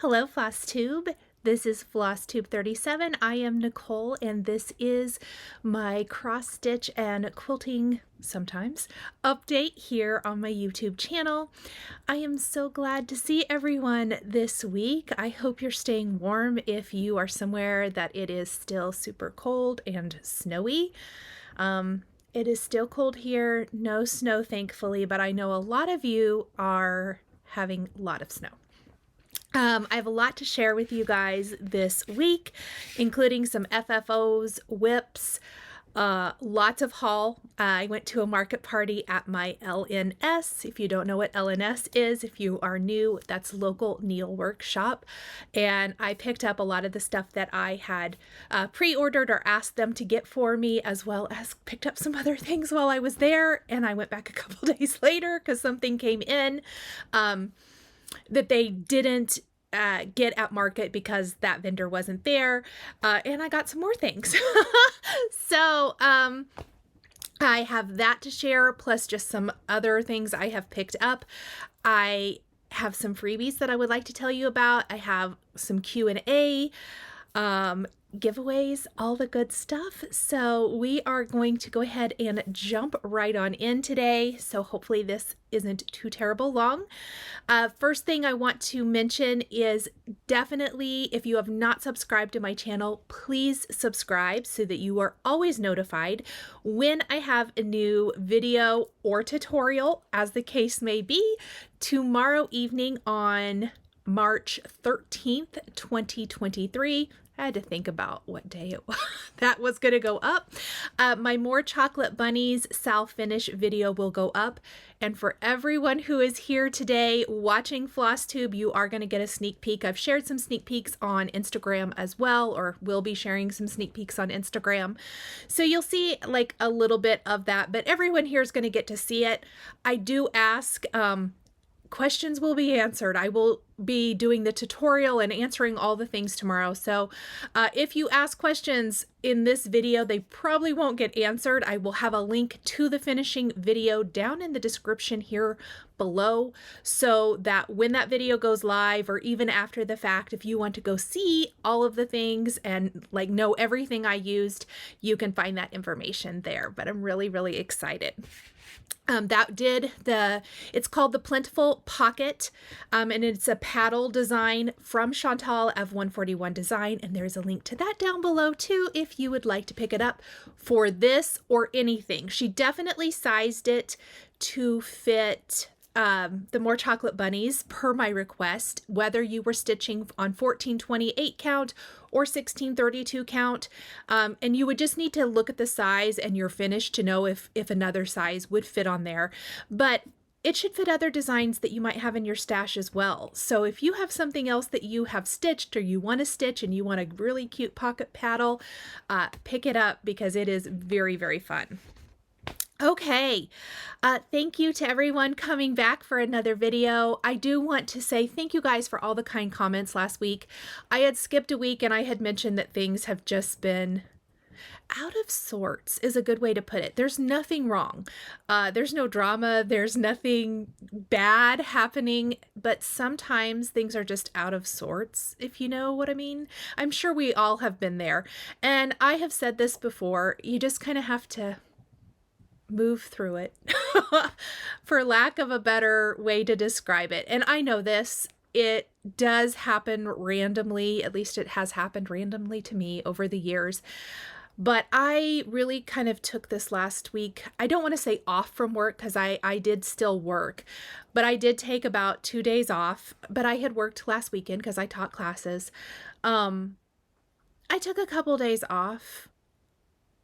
Hello, Flosstube. This is Flosstube 37. I am Nicole, and this is my cross-stitch and quilting, sometimes, update here on my YouTube channel. I am so glad to see everyone this week. I hope you're staying warm if you are somewhere that it is still super cold and snowy. It is still cold here, no snow thankfully, but I know a lot of you are having a lot of snow. I have a lot to share with you guys this week, including some FFO'S, whips, lots of haul. I went to a market party at my LNS. If you don't know what LNS is, if you are new, that's local needlework shop. And I picked up a lot of the stuff that I had pre-ordered or asked them to get for me, as well as picked up some other things while I was there. And I went back a couple days later because something came in that they didn't get at market because that vendor wasn't there, and I got some more things. So I have that to share, plus just some other things I have picked up. I have some freebies that I would like to tell you about. I have some Q&A, giveaways, all the good stuff. So we are going to go ahead and jump right on in today. So hopefully this isn't too terrible long. First thing I want to mention is definitely, if you have not subscribed to my channel, please subscribe so that you are always notified when I have a new video or tutorial, as the case may be. Tomorrow evening on March 13th, 2023. I had to think about what day it was that was going to go up. My More Chocolate Bunnies Sal Finish video will go up. And for everyone who is here today watching Flosstube, you are going to get a sneak peek. I've shared some sneak peeks on Instagram as well, or will be sharing some sneak peeks on Instagram. So you'll see like a little bit of that, but everyone here is going to get to see it. I do ask, questions will be answered. I will be doing the tutorial and answering all the things tomorrow. So if you ask questions in this video, they probably won't get answered. I will have a link to the finishing video down in the description here below, so that when that video goes live, or even after the fact, if you want to go see all of the things and like know everything I used, you can find that information there. But I'm really, really excited. It's called the Plentiful Pocket, and it's a paddle design from Chantal of 141 Design, and there's a link to that down below too if you would like to pick it up for this or anything. She definitely sized it to fit the More Chocolate Bunnies per my request, whether you were stitching on 1428 count or 1632 count, and you would just need to look at the size and your finish to know if another size would fit on there. But it should fit other designs that you might have in your stash as well. So if you have something else that you have stitched or you want to stitch and you want a really cute pocket paddle, pick it up because it is very, very fun. Okay, thank you to everyone coming back for another video. I do want to say thank you guys for all the kind comments last week. I had skipped a week and I had mentioned that things have just been out of sorts, is a good way to put it. There's nothing wrong. There's no drama. There's nothing bad happening, but sometimes things are just out of sorts, if you know what I mean. I'm sure we all have been there. And I have said this before, you just kind of have to move through it, for lack of a better way to describe it. And I know this, it does happen randomly, at least it has happened randomly to me over the years. But I really kind of took this last week. I don't want to say off from work because I did still work, but I did take about 2 days off. But I had worked last weekend because I taught classes. I took a couple days off.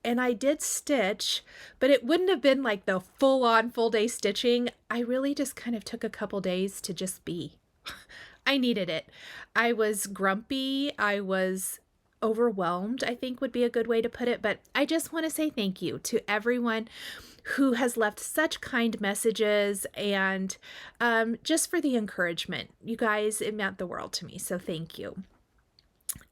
And I did stitch, but it wouldn't have been like the full-on full-day stitching. I really just kind of took a couple days to just be. I needed it. I was grumpy. I was overwhelmed, I think would be a good way to put it. But I just want to say thank you to everyone who has left such kind messages and just for the encouragement. You guys, it meant the world to me. So thank you.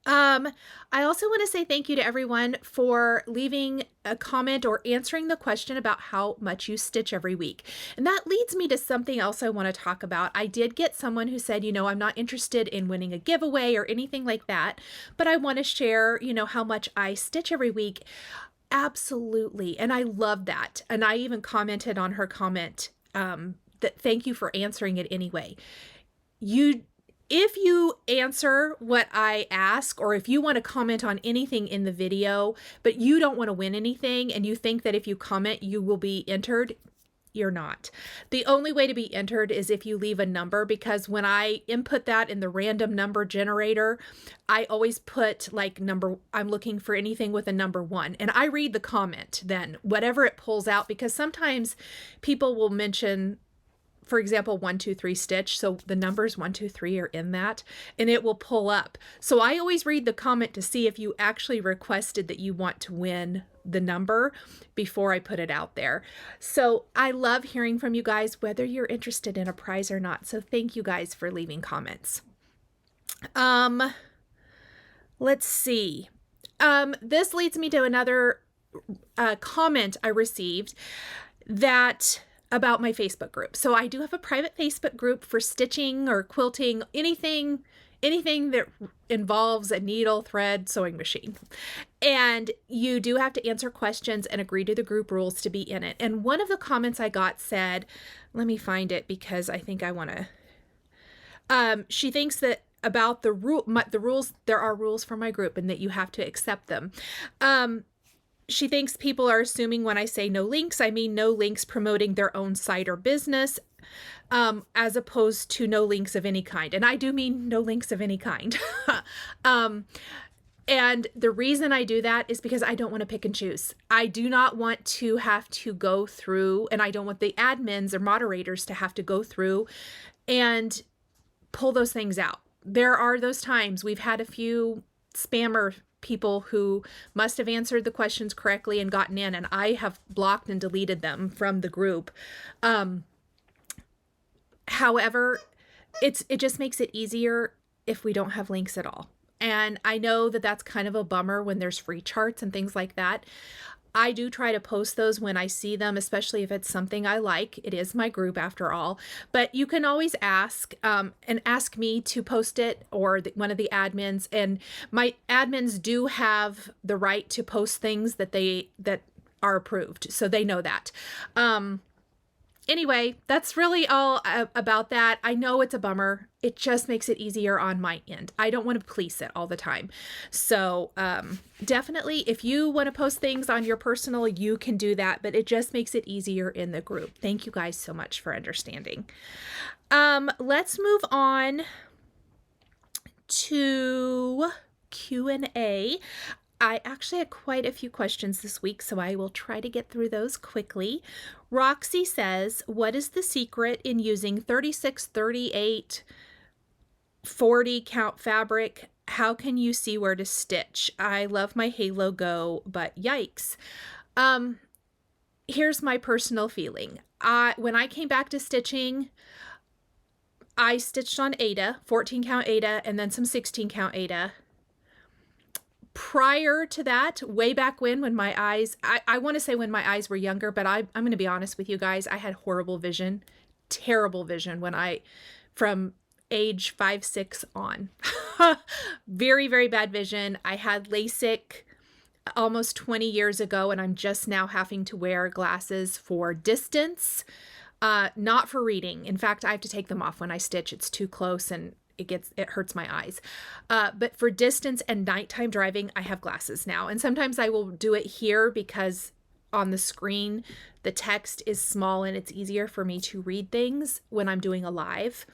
I also want to say thank you to everyone for leaving a comment or answering the question about how much you stitch every week. And that leads me to something else I want to talk about. I did get someone who said, I'm not interested in winning a giveaway or anything like that, but I want to share, how much I stitch every week. Absolutely. And I love that. And I even commented on her comment, that thank you for answering it anyway. If you answer what I ask, or if you want to comment on anything in the video, but you don't want to win anything and you think that if you comment, you will be entered, you're not. The only way to be entered is if you leave a number, because when I input that in the random number generator, I always put I'm looking for anything with a number 1, and I read the comment then, whatever it pulls out, because sometimes people will mention, for example, 1, 2, 3 stitch. So the numbers 1, 2, 3 are in that, and it will pull up. So I always read the comment to see if you actually requested that you want to win the number before I put it out there. So I love hearing from you guys, whether you're interested in a prize or not. So thank you guys for leaving comments. Let's see. This leads me to another comment I received about my Facebook group. So I do have a private Facebook group for stitching or quilting, anything that involves a needle, thread, sewing machine. And you do have to answer questions and agree to the group rules to be in it. And one of the comments I got said, let me find it because I think I want to, she thinks that about the rules, there are rules for my group and that you have to accept them. She thinks people are assuming when I say no links, I mean no links promoting their own site or business, as opposed to no links of any kind. And I do mean no links of any kind. And the reason I do that is because I don't want to pick and choose. I do not want to have to go through, and I don't want the admins or moderators to have to go through and pull those things out. There are those times we've had a few spammer people who must have answered the questions correctly and gotten in, and I have blocked and deleted them from the group. However, it just makes it easier if we don't have links at all. And I know that that's kind of a bummer when there's free charts and things like that. I do try to post those when I see them, especially if it's something I like. It is my group after all. But you can always ask and ask me to post it, or one of the admins. And my admins do have the right to post things that are approved, so they know that. Anyway, that's really all about that. I know it's a bummer. It just makes it easier on my end. I don't want to police it all the time. So definitely, if you want to post things on your personal, you can do that, but it just makes it easier in the group. Thank you guys so much for understanding. Let's move on to Q&A. I actually had quite a few questions this week, so I will try to get through those quickly. Roxy says, what is the secret in using 36, 38, 40 count fabric? How can you see where to stitch? I love my Halo Go, but yikes. Here's my personal feeling. When I came back to stitching, I stitched on Aida, 14 count Aida, and then some 16 count Aida. Prior to that, way back when my eyes, I want to say when my eyes were younger, but I'm going to be honest with you guys, I had horrible vision, terrible vision from age 5, 6 on. Very, very bad vision. I had LASIK almost 20 years ago, and I'm just now having to wear glasses for distance, not for reading. In fact, I have to take them off when I stitch. It's too close and it hurts my eyes. But for distance and nighttime driving, I have glasses now. And sometimes I will do it here because on the screen, the text is small and it's easier for me to read things when I'm doing a live,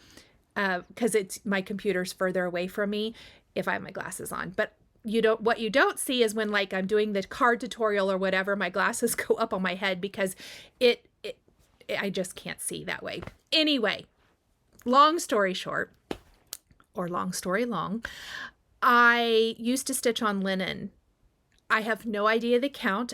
because my computer's further away from me if I have my glasses on. But what you don't see is when I'm doing the card tutorial or whatever, my glasses go up on my head because I just can't see that way. Anyway, long story short, or long story long, I used to stitch on linen. I have no idea the count.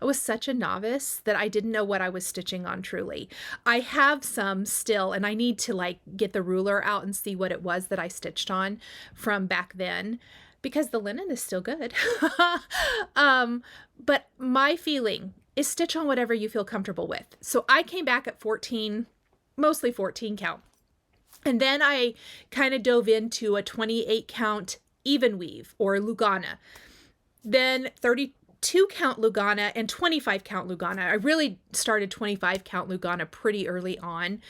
I was such a novice that I didn't know what I was stitching on truly. I have some still, and I need to like get the ruler out and see what it was that I stitched on from back then, because the linen is still good. But my feeling is stitch on whatever you feel comfortable with. So I came back at 14, mostly 14 count. And then I kind of dove into a 28 count even weave or Lugana. Then 32 count Lugana and 25 count Lugana. I really started 25 count Lugana pretty early on.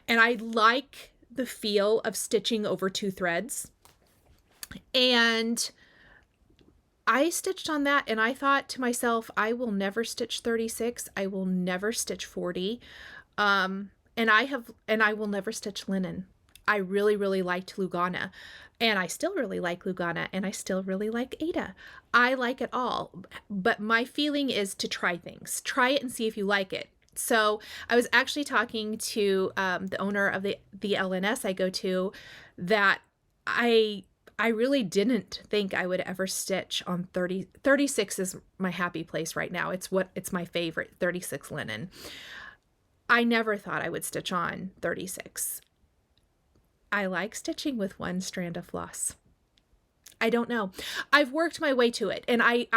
And I like the feel of stitching over 2 threads. And I stitched on that and I thought to myself, I will never stitch 36. I will never stitch 40. And I will never stitch linen. I really, really liked Lugana, and I still really like Lugana, and I still really like Ada. I like it all, but my feeling is to try things. Try it and see if you like it. So I was actually talking to the owner of the LNS I go to, that I really didn't think I would ever stitch on 30. 36 is my happy place right now. It's my favorite, 36 linen. I never thought I would stitch on 36. I like stitching with 1 strand of floss. I don't know. I've worked my way to it, and I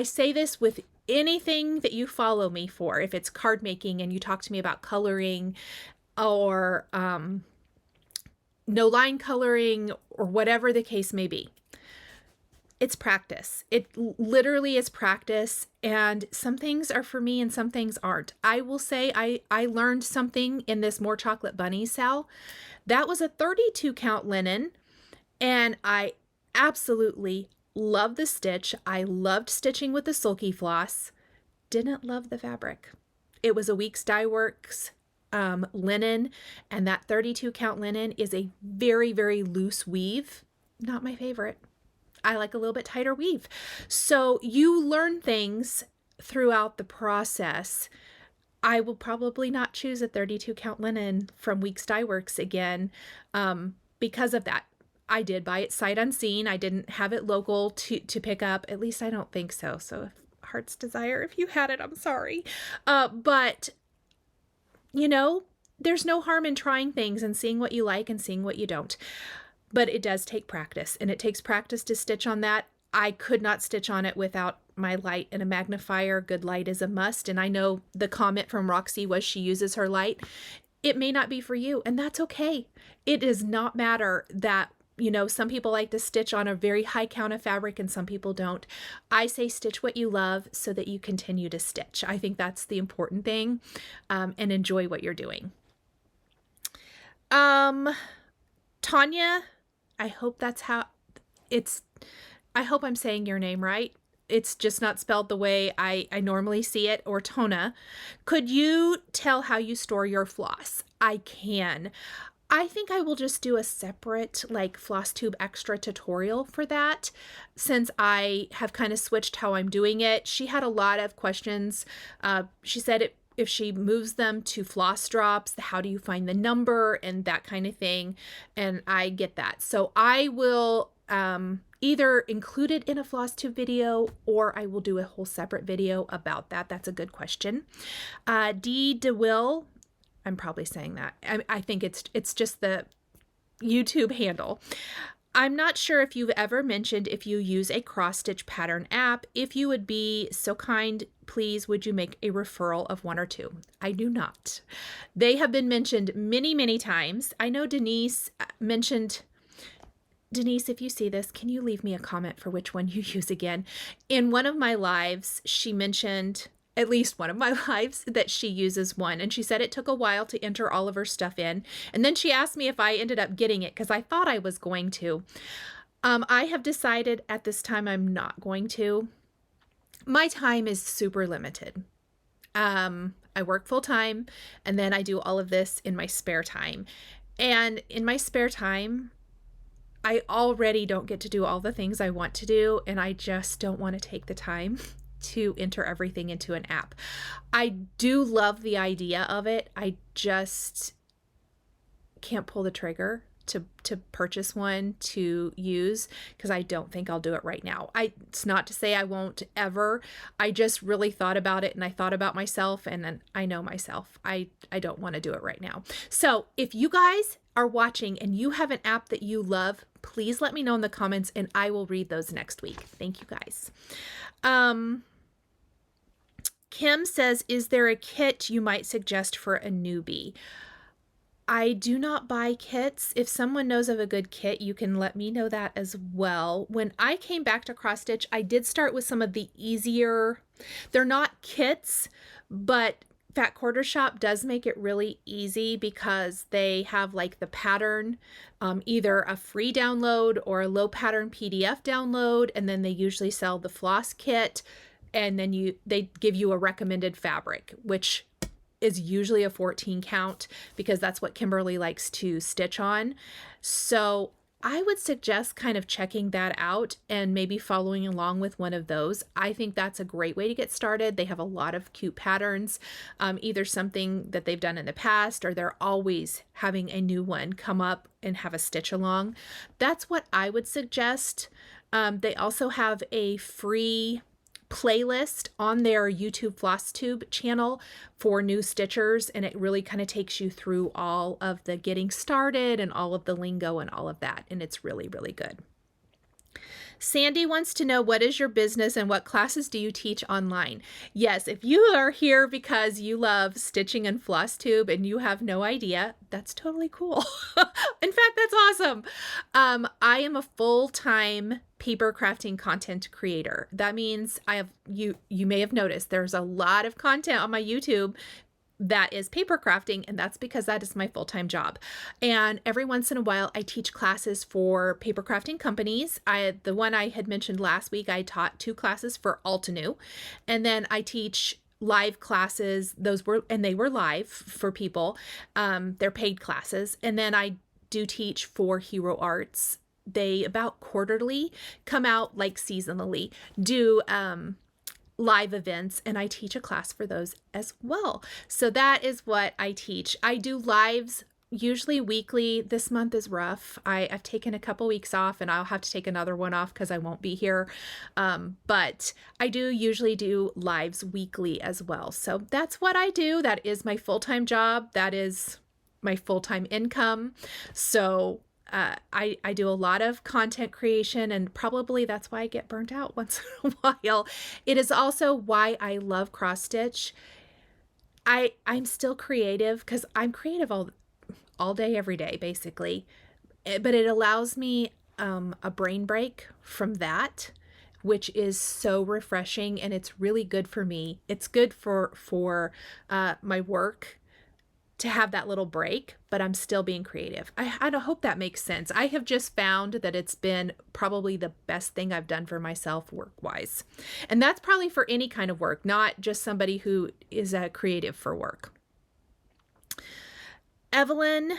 say this with anything that you follow me for. If it's card making and you talk to me about coloring or no line coloring or whatever the case may be, it's practice. It literally is practice, and some things are for me and some things aren't. I will say I learned something in this More Chocolate Bunny sale. That was a 32 count linen, and I absolutely loved the stitch. I loved stitching with the sulky floss. Didn't love the fabric. It was a Weeks Dye Works linen, and that 32 count linen is a very, very loose weave. Not my favorite. I like a little bit tighter weave. So you learn things throughout the process. I will probably not choose a 32 count linen from Weeks Dye Works again because of that. I did buy it sight unseen. I didn't have it local to pick up. At least I don't think so. So if Heart's Desire, if you had it, I'm sorry. But, you know, there's no harm in trying things and seeing what you like and seeing what you don't. But it does take practice, and it takes practice to stitch on that. I could not stitch on it without my light and a magnifier. Good light is a must. And I know the comment from Roxy was she uses her light. It may not be for you, and that's okay. It does not matter that, you know, some people like to stitch on a very high count of fabric and some people don't. I say stitch what you love so that you continue to stitch. I think that's the important thing, and enjoy what you're doing. Tanya, I hope that's how it's, I hope I'm saying your name right. It's just not spelled the way I normally see it. Or Tona, could you tell how you store your floss? I can. I think I will just do a separate like Flosstube extra tutorial for that, since I have kind of switched how I'm doing it. She had a lot of questions. She said if she moves them to floss drops, how do you find the number and that kind of thing? And I get that. So I will either include it in a Flosstube video, or I will do a whole separate video about that. That's a good question. D. DeWill, I'm probably saying that. I think it's just the YouTube handle. I'm not sure if you've ever mentioned if you use a cross-stitch pattern app. If you would be so kind, please, would you make a referral of 1 or 2? I do not. They have been mentioned many, many times. I know Denise mentioned, Denise, if you see this, can you leave me a comment for which one you use again? In one of my lives, she mentioned, at least one of my lives, that she uses one. And she said it took a while to enter all of her stuff in. And then she asked me if I ended up getting it because I thought I was going to. I have decided at this time I'm not going to. My time is super limited. I work full time, and then I do all of this in my spare time. And in my spare time, I already don't get to do all the things I want to do, and I just don't want to take the time to enter everything into an app. I do love the idea of it. I just can't pull the trigger to purchase one to use, because I don't think I'll do it right now. It's not to say I won't ever. I just really thought about it, and I thought about myself, and then I know myself. I don't want to do it right now. So if you guys are watching and you have an app that you love, please let me know in the comments and I will read those next week. Thank you guys. Kim says, is there a kit you might suggest for a newbie? I do not buy kits. If someone knows of a good kit, you can let me know that as well. When I came back to cross stitch, I did start with some of the easier, they're not kits, but Fat Quarter Shop does make it really easy because they have like the pattern, either a free download or a low pattern PDF download, and then they usually sell the floss kit, and then they give you a recommended fabric, which is usually a 14 count because that's what Kimberly likes to stitch on. So I would suggest kind of checking that out and maybe following along with one of those. I think that's a great way to get started. They have a lot of cute patterns, either something that they've done in the past, or they're always having a new one come up and have a stitch along. That's what I would suggest. They also have a free playlist on their YouTube Flosstube channel for new stitchers, and it really kind of takes you through all of the getting started and all of the lingo and all of that, and it's really, really good. Sandy wants to know, what is your business and what classes do you teach online? Yes, if you are here because you love stitching and Flosstube and you have no idea, that's totally cool. In fact, that's awesome. I am a full-time paper crafting content creator. That means you may have noticed there's a lot of content on my YouTube that is paper crafting, and that's because that is my full-time job. And every once in a while I teach classes for paper crafting companies. The one I had mentioned last week, I taught 2 classes for Altenew, and then I teach live classes. They were live for people. They're paid classes. And then I do teach for Hero Arts. They about quarterly come out, like seasonally, do live events, and I teach a class for those as well. So that is what I teach. I do lives usually weekly. This month is rough. I've taken a couple weeks off, and I'll have to take another one off because I won't be here. But I do usually do lives weekly as well. So that's what I do. That is my full-time job. That is my full-time income. So I do a lot of content creation, and probably that's why I get burnt out once in a while. It is also why I love cross stitch. I'm still creative because I'm creative all day, every day, basically. But it allows me a brain break from that, which is so refreshing, and it's really good for me. It's good for my work to have that little break, but I'm still being creative. I hope that makes sense. I have just found that it's been probably the best thing I've done for myself work-wise. And that's probably for any kind of work, not just somebody who is a creative for work. Evelyn,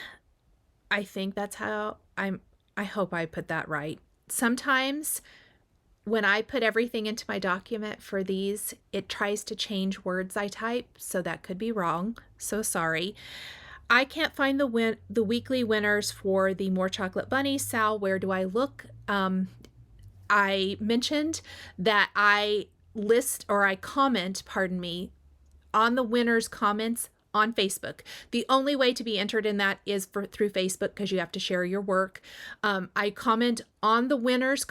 I think that's how I hope I put that right. Sometimes when I put everything into my document for these, it tries to change words I type, so that could be wrong. So sorry. I can't find the weekly winners for the More Chocolate Bunny. Sal, where do I look? I mentioned that I comment, on the winners' comments on Facebook. The only way to be entered in that is through Facebook, because you have to share your work. I comment on the winners'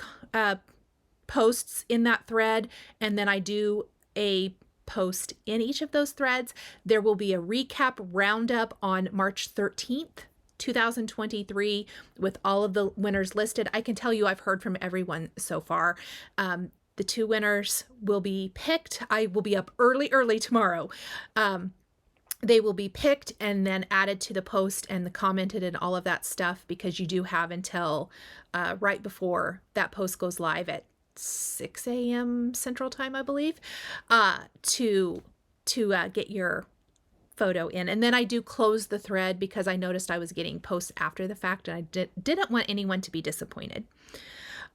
posts in that thread, and then I do a post in each of those threads. There will be a recap roundup on March 13th, 2023 with all of the winners listed. I can tell you I've heard from everyone so far. The 2 winners will be picked. I will be up early tomorrow. They will be picked and then added to the post and commented and all of that stuff, because you do have until right before that post goes live at 6 a.m. Central Time, I believe, to get your photo in. And then I do close the thread because I noticed I was getting posts after the fact, and I didn't want anyone to be disappointed.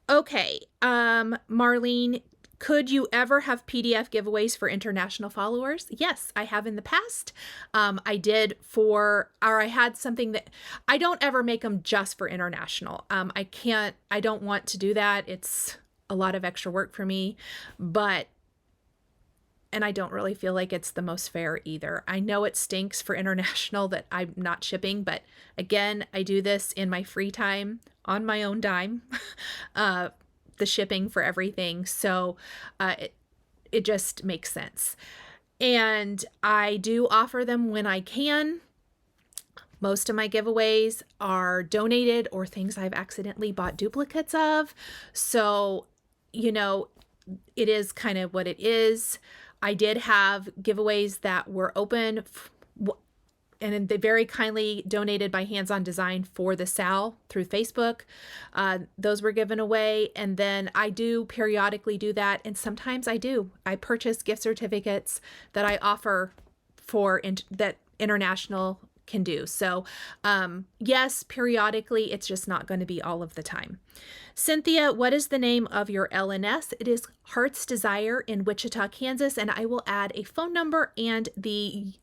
Okay, Marlene, Could you ever have PDF giveaways for international followers? Yes, I have in the past. I did or I had something that I don't ever make them just for international. I don't want to do that. It's a lot of extra work for me, and I don't really feel like it's the most fair either. I know it stinks for international that I'm not shipping, but again, I do this in my free time on my own dime. The shipping for everything. So it just makes sense. And I do offer them when I can. Most of my giveaways are donated or things I've accidentally bought duplicates of. So, it is kind of what it is. I did have giveaways that were open and they very kindly donated by Hands-On Design for the SAL through Facebook. Those were given away. And then I do periodically do that. And sometimes I purchase gift certificates that I offer for that international can do. So yes, periodically, it's just not going to be all of the time. Cynthia, what is the name of your LNS? It is Heart's Desire in Wichita, Kansas, and I will add a phone number and the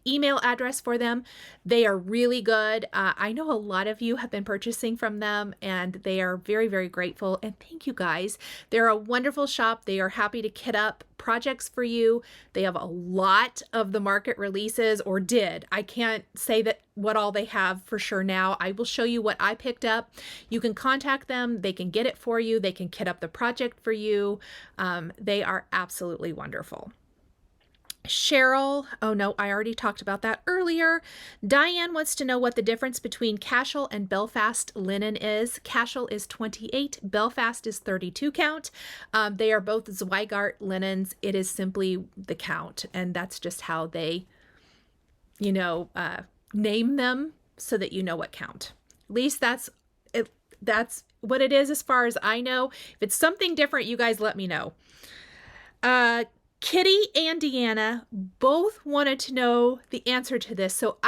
email address for them. They are really good. I know a lot of you have been purchasing from them, and they are very, very grateful. And thank you guys. They're a wonderful shop. They are happy to kit up projects for you. They have a lot of the market releases, or did. I can't say that what all they have for sure now. I will show you what I picked up. You can contact them. They can get it for you. They can kit up the project for you. They are absolutely wonderful. Cheryl, oh no, I already talked about that earlier. Diane wants to know what the difference between Cashel and Belfast linen is. Cashel is 28, Belfast is 32 count. They are both Zweigart linens. It is simply the count, and that's just how they, name them so that you know what count. At least that's what it is as far as I know. If it's something different, you guys let me know. Kitty and Deanna both wanted to know the answer to this. So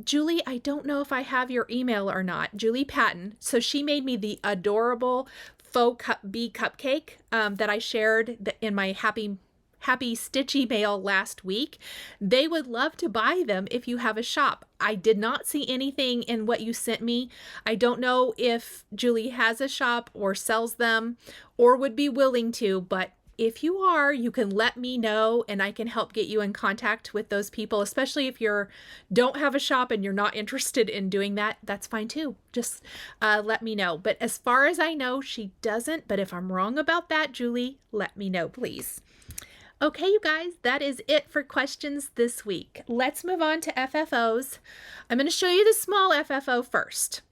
Julie, I don't know if I have your email or not. Julie Patton. So she made me the adorable faux bee cupcake that I shared in my happy Stitchy mail last week. They would love to buy them if you have a shop. I did not see anything in what you sent me. I don't know if Julie has a shop or sells them or would be willing to, but if you are, you can let me know and I can help get you in contact with those people, especially if you don't have a shop and you're not interested in doing that. That's fine too. Just let me know. But as far as I know, she doesn't. But if I'm wrong about that, Julie, let me know, please. Okay, you guys, that is it for questions this week. Let's move on to FFOs. I'm going to show you the small FFO first.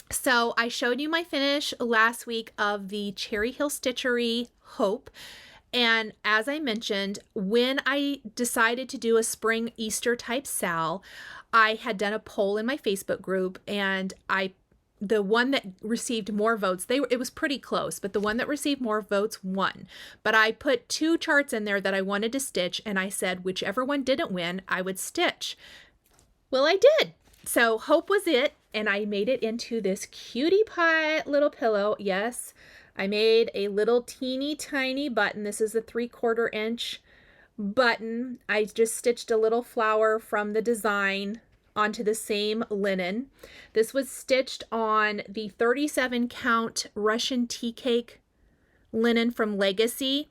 So I showed you my finish last week of the Cherry Hill Stitchery Hope. And as I mentioned, when I decided to do a spring Easter type SAL, I had done a poll in my Facebook group, and the one that received more votes, it was pretty close, but the one that received more votes won. But I put 2 charts in there that I wanted to stitch, and I said whichever one didn't win, I would stitch. Well, I did. So Hope was it, and I made it into this cutie pie little pillow. Yes, I made a little teeny tiny button. This is a 3/4 inch button. I just stitched a little flower from the design onto the same linen. This was stitched on the 37 count Russian tea cake linen from Legacy.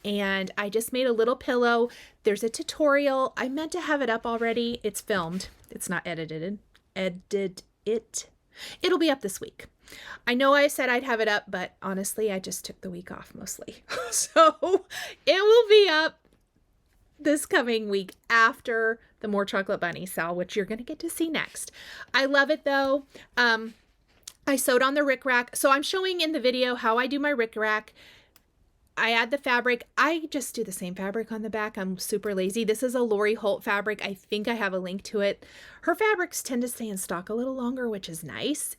And I just made a little pillow. There's a tutorial. I meant to have it up already. It's filmed. It's not edited. It'll be up this week. I know I said I'd have it up, but honestly, I just took the week off mostly. So it will be up this coming week after the More Chocolate Bunny SAL, which you're going to get to see next. I love it though. I sewed on the rickrack. So I'm showing in the video how I do my rickrack. I add the fabric. I just do the same fabric on the back. I'm super lazy. This is a Lori Holt fabric. I think I have a link to it. Her fabrics tend to stay in stock a little longer, which is nice.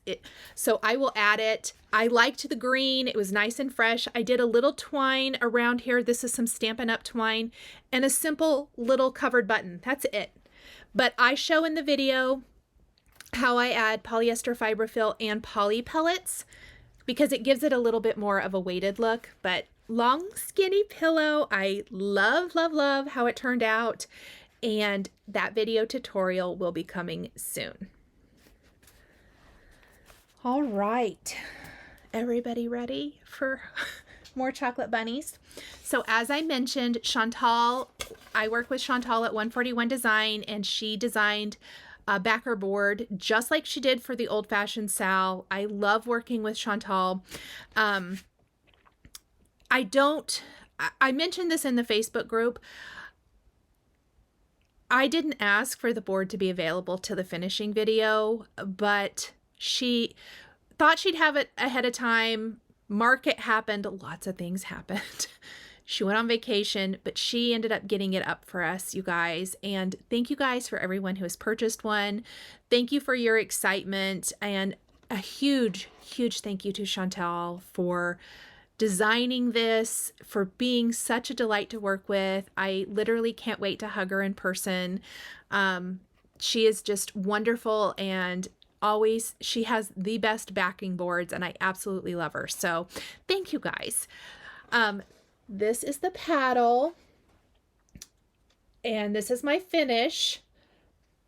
So I will add it. I liked the green. It was nice and fresh. I did a little twine around here. This is some Stampin' Up! Twine and a simple little covered button. That's it. But I show in the video how I add polyester fiberfill and poly pellets, because it gives it a little bit more of a weighted look. But long skinny pillow, I love, love, love how it turned out, and that video tutorial will be coming soon. All right, everybody ready for more chocolate bunnies? So as I mentioned, Chantal, I work with Chantal at 141 Design, and she designed a backer board just like she did for the Old Fashioned Sal. I love working with Chantal. I mentioned this in the Facebook group. I didn't ask for the board to be available to the finishing video, but she thought she'd have it ahead of time. Market happened. Lots of things happened. She went on vacation, but she ended up getting it up for us, you guys. And thank you guys for everyone who has purchased one. Thank you for your excitement, and a huge, huge thank you to Chantal for designing this, for being such a delight to work with. I literally can't wait to hug her in person. She is just wonderful, and always, she has the best backing boards, and I absolutely love her. So thank you guys. This is the paddle, and this is my finish,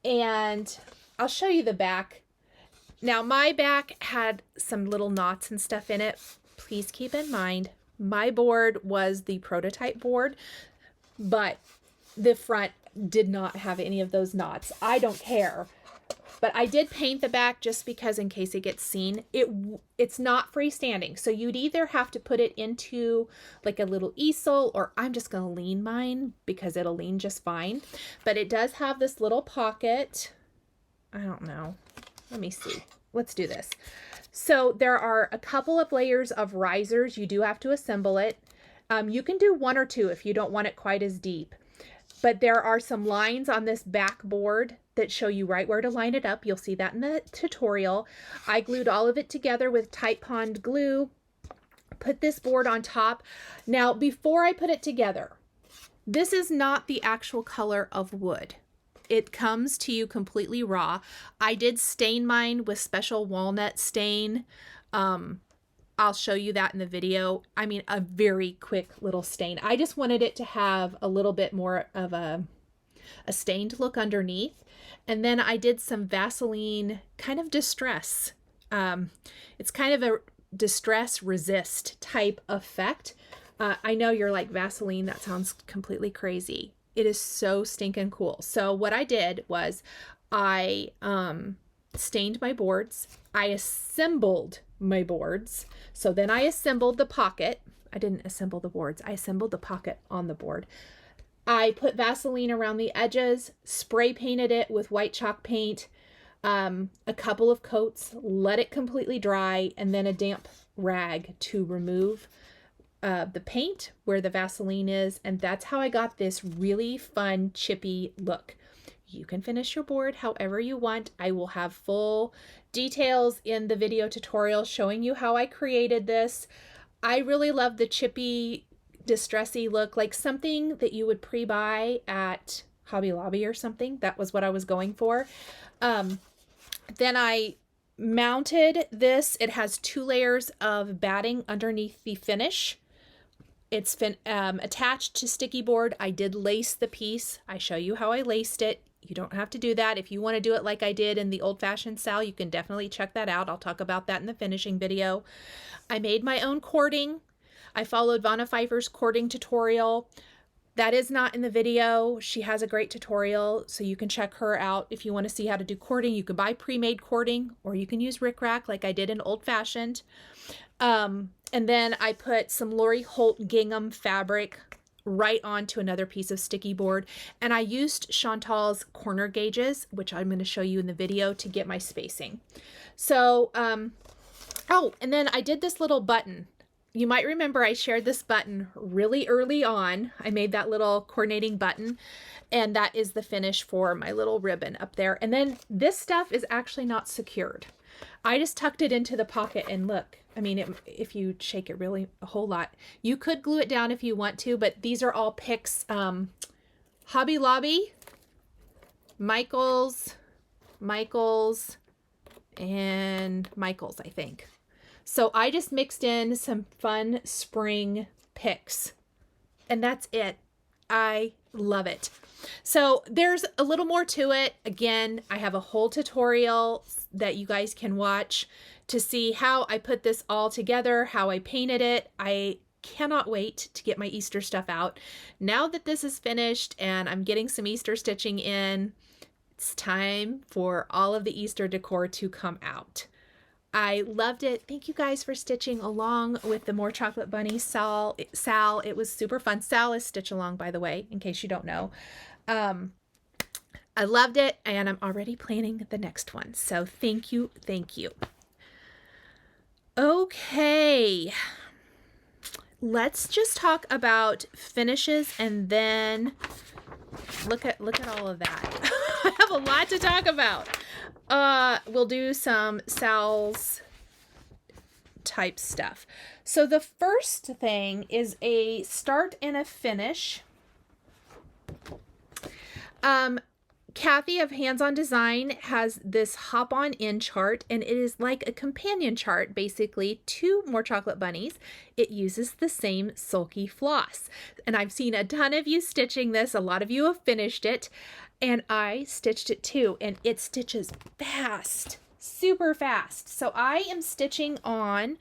and I'll show you the back. Now, my back had some little knots and stuff in it. Please keep in mind, my board was the prototype board, but the front did not have any of those knots. I don't care. But I did paint the back just because, in case it gets seen, it's not freestanding. So you'd either have to put it into like a little easel, or I'm just going to lean mine because it'll lean just fine. But it does have this little pocket. I don't know. Let me see. Let's do this. So there are a couple of layers of risers. You do have to assemble it. You can do one or two if you don't want it quite as deep. But there are some lines on this back board that show you right where to line it up. You'll see that in the tutorial. I glued all of it together with Titebond glue, put this board on top. Now, before I put it together, this is not the actual color of wood. It comes to you completely raw. I did stain mine with special walnut stain. I'll show you that in the video. I mean, a very quick little stain. I just wanted it to have a little bit more of a stained look underneath. And then I did some Vaseline kind of distress. It's kind of a distress resist type effect. I know you're like, Vaseline, that sounds completely crazy. It is so stinking cool. So what I did was I stained my boards. I assembled my boards. So then I assembled the pocket. I didn't assemble the boards. I assembled the pocket on the board. I put Vaseline around the edges, spray painted it with white chalk paint, a couple of coats, let it completely dry, and then a damp rag to remove the paint where the Vaseline is. And that's how I got this really fun chippy look. You can finish your board however you want. I will have full details in the video tutorial showing you how I created this. I really love the chippy, distressy look, like something that you would pre-buy at Hobby Lobby or something. That was what I was going for. Then I mounted this. It has 2 layers of batting underneath the finish. It's attached to sticky board. I did lace the piece. I show you how I laced it. You don't have to do that. If you want to do it like I did in the Old Fashioned Sal, you can definitely check that out. I'll talk about that in the finishing video. I made my own cording. I followed Vanna Pfeiffer's cording tutorial. That is not in the video. She has a great tutorial, so you can check her out if you want to see how to do cording. You can buy pre-made cording, or you can use rickrack like I did in Old Fashioned. And then I put some Lori Holt gingham fabric right onto another piece of sticky board. And I used Chantal's corner gauges, which I'm going to show you in the video, to get my spacing. So, oh, and then I did this little button. You might remember I shared this button really early on. I made that little coordinating button, and that is the finish for my little ribbon up there. And then this stuff is actually not secured. I just tucked it into the pocket, and look, I mean, if you shake it really a whole lot, you could glue it down if you want to, but these are all picks. Hobby Lobby, Michaels, and Michaels, I think. So I just mixed in some fun spring picks, and that's it. I love it. So there's a little more to it. Again, I have a whole tutorial that you guys can watch to see how I put this all together, how I painted it. I cannot wait to get my Easter stuff out. Now that this is finished and I'm getting some Easter stitching in, it's time for all of the Easter decor to come out. I loved it. Thank you guys for stitching along with the More Chocolate Bunny. Sal, it was super fun. Sal is Stitch Along, by the way, in case you don't know. I loved it, and I'm already planning the next one. So thank you, thank you. Okay, let's just talk about finishes, and then look at all of that. I have a lot to talk about. We'll do some Sal's type stuff. So the first thing is a start and a finish. Kathy of Hands On Design has this hop on in chart, and it is like a companion chart basically to More Chocolate Bunnies. It uses the same sulky floss, and I've seen a ton of you stitching this. A lot of you have finished it, and I stitched it too, and it stitches fast, super fast. So I am stitching on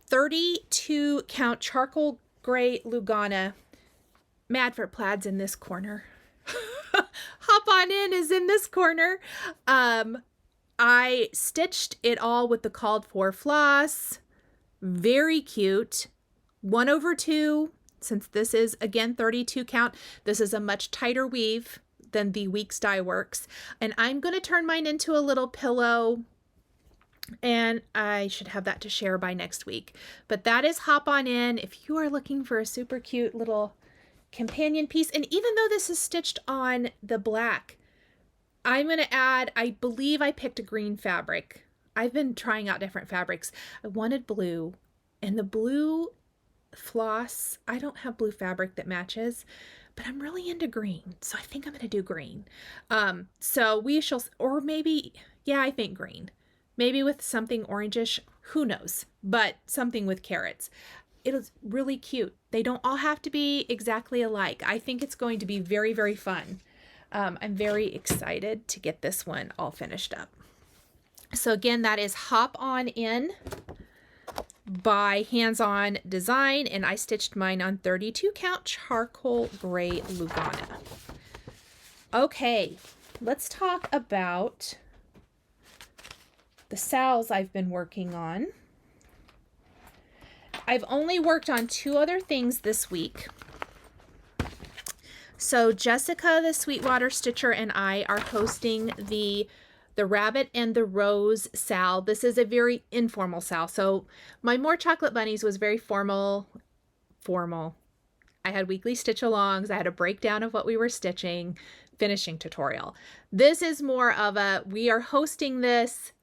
32 count charcoal gray Lugana. Mad for Plaid's in this corner. Hop on in is in this corner. I stitched it all with the called for floss. Very cute. 1/2. Since this is again 32 count, this is a much tighter weave than the Weeks Dye Works. And I'm going to turn mine into a little pillow, and I should have that to share by next week. But that is Hop On In. If you are looking for a super cute little companion piece, and even though this is stitched on the black, I'm going to add, I believe I picked a green fabric. I've been trying out different fabrics. I wanted blue, and the blue floss, I don't have blue fabric that matches, but I'm really into green, so I think I'm going to do green. So we shall, or maybe, yeah, I think green. Maybe with something orangish, who knows, but something with carrots. It is really cute. They don't all have to be exactly alike. I think it's going to be very, very fun. I'm very excited to get this one all finished up. So again, that is Hop On In by Hands On Design, and I stitched mine on 32 count charcoal gray Lugana. Okay, let's talk about the Sal's I've been working on. I've only worked on 2 other things this week. So Jessica, the Sweetwater Stitcher, and I are hosting the Rabbit and the Rose Sal. This is a very informal Sal. So my More Chocolate Bunnies was very formal. I had weekly stitch alongs. I had a breakdown of what we were stitching, finishing tutorial. This is more of a, we are hosting this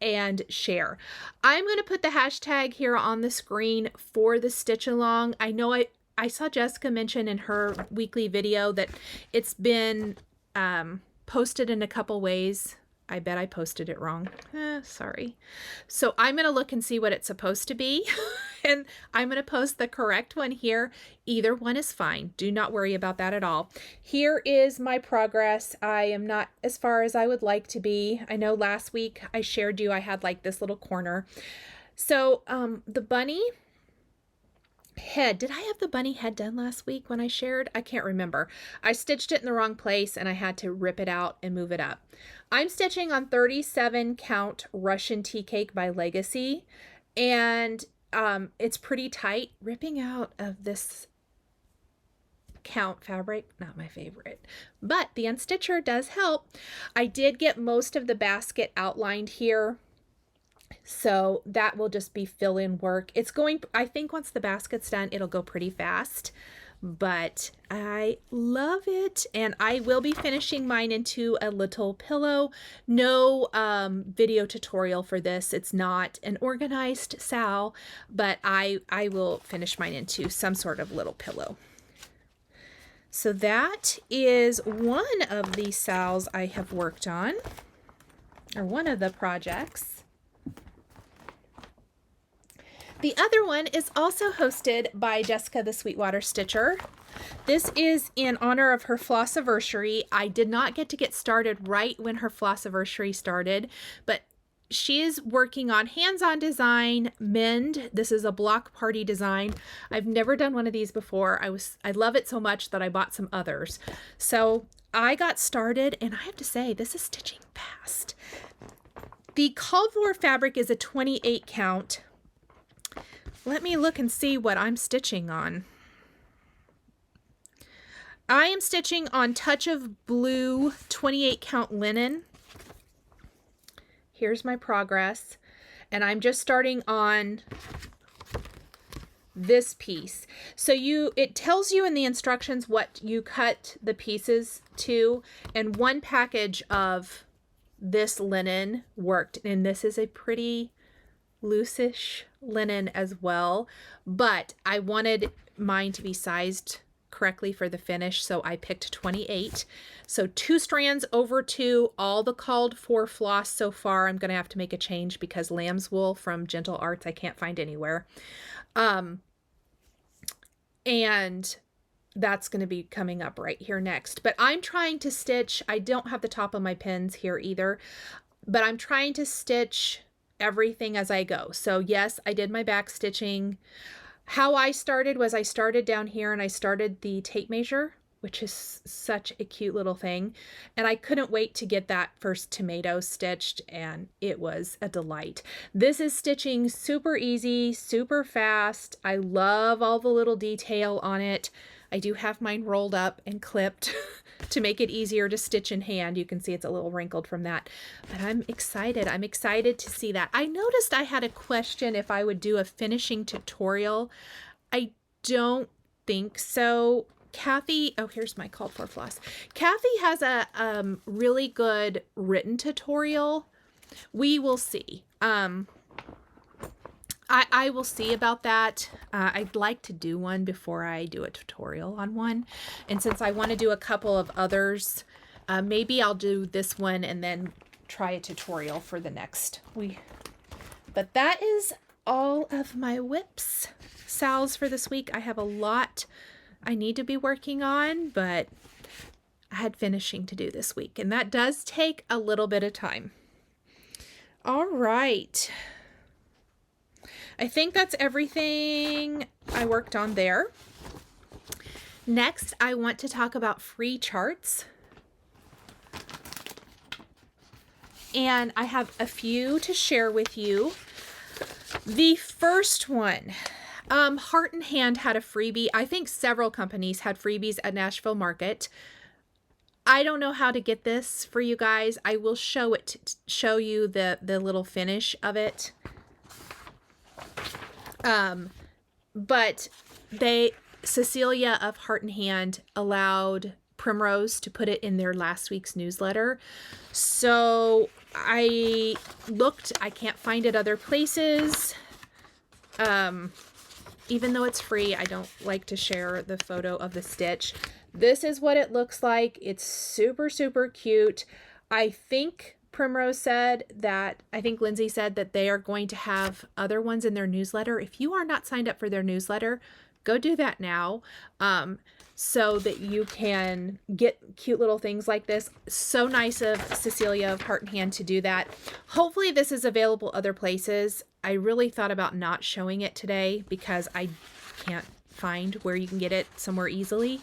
and share. I'm going to put the hashtag here on the screen for the stitch along. I know I saw Jessica mention in her weekly video that it's been posted in a couple ways. I bet I posted it wrong. Sorry. So I'm going to look and see what it's supposed to be. And I'm going to post the correct one here. Either one is fine. Do not worry about that at all. Here is my progress. I am not as far as I would like to be. I know last week I shared you, I had like this little corner. So the bunny head, did I have the bunny head done last week when I shared? I can't remember. I stitched it in the wrong place and I had to rip it out and move it up. I'm stitching on 37 count Russian Tea Cake by Legacy, and it's pretty tight. Ripping out of this count fabric, not my favorite, but the unstitcher does help. I did get most of the basket outlined here, so that will just be fill-in work. It's going, I think once the basket's done, it'll go pretty fast, but I love it. And I will be finishing mine into a little pillow. No video tutorial for this. It's not an organized Sal, but I will finish mine into some sort of little pillow. So that is one of the Sals I have worked on, or one of the projects. The other one is also hosted by Jessica the Sweetwater Stitcher. This is in honor of her Flossiversary. I did not get started right when her Flossiversary started, but she is working on hands-on design, mend. This is a block party design. I've never done one of these before. I love it so much that I bought some others. So I got started, and I have to say, this is stitching fast. The called for fabric is a 28 count. Let me look and see what I'm stitching on. I am stitching on Touch of Blue 28 count linen. Here's my progress, and I'm just starting on this piece. So it tells you in the instructions what you cut the pieces to, and one package of this linen worked, and this is a pretty loosish linen as well, but I wanted mine to be sized correctly for the finish, so I picked 28. So 2 strands over 2, all the called for floss so far. I'm gonna have to make a change because lamb's wool from Gentle Arts I can't find anywhere, and that's going to be coming up right here next. But I'm trying to stitch, I don't have the top of my pins here either, but I'm trying to stitch everything as I go. So yes, I did my back stitching. How I started was I started down here and I started the tape measure, which is such a cute little thing. And I couldn't wait to get that first tomato stitched, and it was a delight. This is stitching super easy, super fast. I love all the little detail on it. I do have mine rolled up and clipped to make it easier to stitch in hand. You can see it's a little wrinkled from that, but I'm excited. I'm excited to see that. I noticed I had a question if I would do a finishing tutorial. I don't think so. Kathy, oh, here's my called for floss. Kathy has a really good written tutorial. We will see. I will see about that. I'd like to do one before I do a tutorial on one. And since I want to do a couple of others, maybe I'll do this one and then try a tutorial for the next week. But that is all of my whips, Sal's for this week. I have a lot I need to be working on, but I had finishing to do this week, and that does take a little bit of time. All right. I think that's everything I worked on there. Next, I want to talk about free charts. And I have a few to share with you. The first one, Heart and Hand had a freebie. I think several companies had freebies at Nashville Market. I don't know how to get this for you guys. I will show you the little finish of it. But Cecilia of Heart and Hand allowed Primrose to put it in their last week's newsletter. So I looked, I can't find it other places. Even though it's free, I don't like to share the photo of the stitch. This is what it looks like. It's super, super cute. I think Primrose said that, I think Lindsay said that they are going to have other ones in their newsletter. If you are not signed up for their newsletter, go do that now, so that you can get cute little things like this. So nice of Cecilia of Heart and Hand to do that. Hopefully this is available other places. I really thought about not showing it today because I can't find where you can get it somewhere easily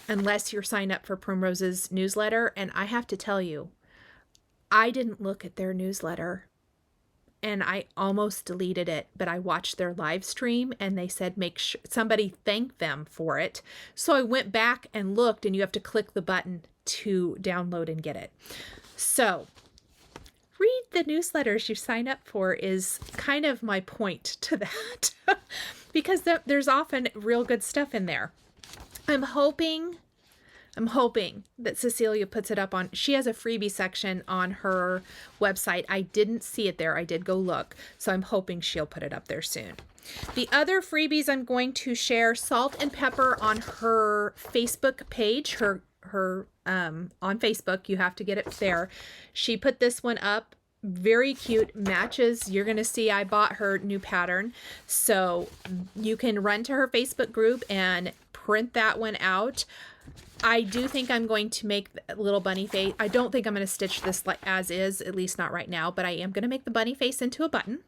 unless you're signed up for Primrose's newsletter. And I have to tell you, I didn't look at their newsletter and I almost deleted it, but I watched their live stream and they said make sure somebody thanked them for it. So I went back and looked, and you have to click the button to download and get it. So read the newsletters you sign up for is kind of my point to that because there's often real good stuff in there. I'm hoping that Cecilia puts it up on, she has a freebie section on her website. I didn't see it there. I did go look. So I'm hoping she'll put it up there soon. The other freebies I'm going to share, Salt and Pepper on her Facebook page, her on Facebook, you have to get it there. She put this one up very cute, matches. You're going to see I bought her new pattern. So you can run to her Facebook group and print that one out. I do think I'm going to make a little bunny face. I don't think I'm going to stitch this like as is, at least not right now, but I am going to make the bunny face into a button.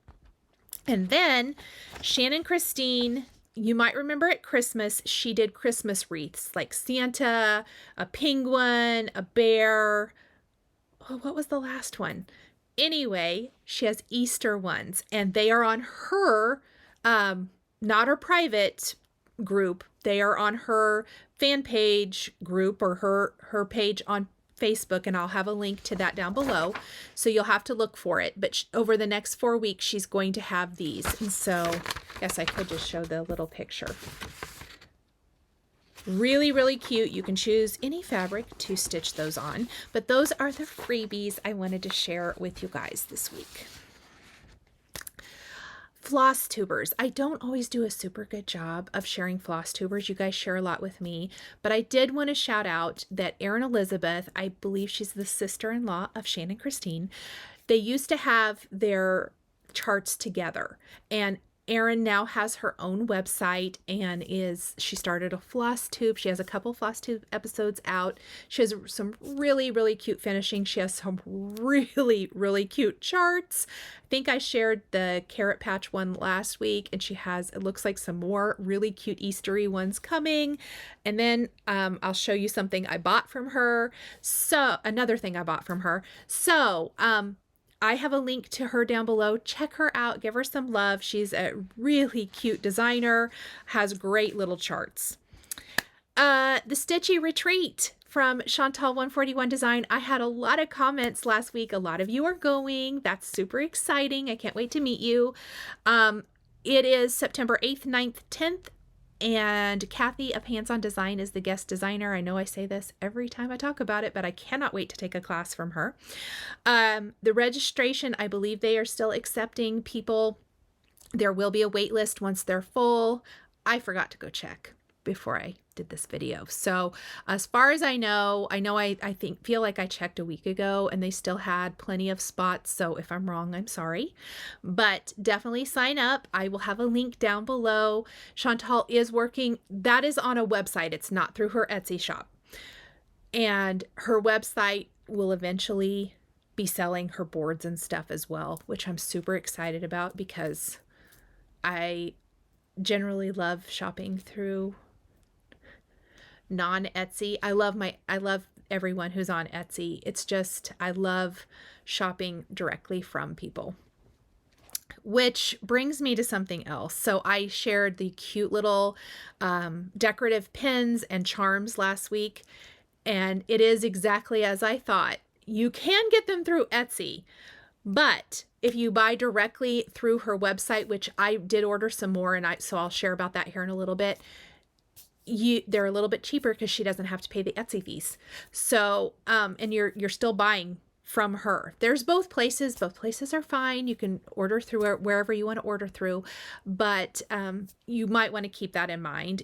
And then Shannon Christine, you might remember at Christmas, she did Christmas wreaths like Santa, a penguin, a bear. Oh, what was the last one? Anyway, she has Easter ones, and they are on her, not her private group. They are on her fan page group, or her page on Facebook, and I'll have a link to that down below. So you'll have to look for it. But over the next 4 weeks, she's going to have these. And so I guess I could just show the little picture. Really, really cute. You can choose any fabric to stitch those on, but those are the freebies I wanted to share with you guys this week. Flosstubers. I don't always do a super good job of sharing Flosstubers. You guys share a lot with me, but I did want to shout out that Erin Elizabeth, I believe she's the sister-in-law of Shannon Christine, they used to have their charts together, and Erin now has her own website and she started a Flosstube. She has a couple Flosstube episodes out. She has some really, really cute finishing. She has some really, really cute charts. I think I shared the carrot patch one last week, and she has, it looks like, some more really cute Eastery ones coming. And then I'll show you something I bought from her. So another thing I bought from her. So, I have a link to her down below. Check her out. Give her some love. She's a really cute designer, has great little charts. The Stitchy Retreat from Chantal 141 Design. I had a lot of comments last week. A lot of you are going. That's super exciting. I can't wait to meet you. It is September 8th, 9th, 10th. And Kathy of Hands On Design is the guest designer. I know I say this every time I talk about it, but I cannot wait to take a class from her. The registration, I believe they are still accepting people. There will be a wait list once they're full. I forgot to go check before I did this video. So as far as I feel like I checked a week ago and they still had plenty of spots. So if I'm wrong, I'm sorry, but definitely sign up. I will have a link down below. Chantal is working. That is on a website. It's not through her Etsy shop, and her website will eventually be selling her boards and stuff as well, which I'm super excited about because I generally love shopping through non-Etsy. I love everyone who's on Etsy. It's just, I love shopping directly from people. Which brings me to something else. So I shared the cute little decorative pins and charms last week, and it is exactly as I thought. You can get them through Etsy, but if you buy directly through her website, which I did order some more, and so I'll share about that here in a little bit, they're a little bit cheaper because she doesn't have to pay the Etsy fees. So, and you're still buying from her. There's both places. Both places are fine. You can order through wherever you want to order through, but you might want to keep that in mind.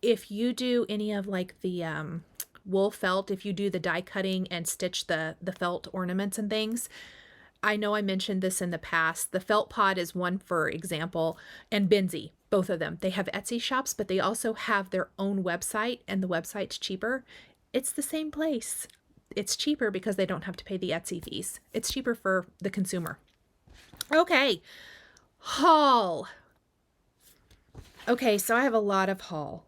If you do any of like the wool felt, if you do the die cutting and stitch the felt ornaments and things, I know I mentioned this in the past. The Felt Pod is one, for example, and Benzie, both of them. They have Etsy shops, but they also have their own website, and the website's cheaper. It's the same place. It's cheaper because they don't have to pay the Etsy fees. It's cheaper for the consumer. Okay, haul. Okay, so I have a lot of haul,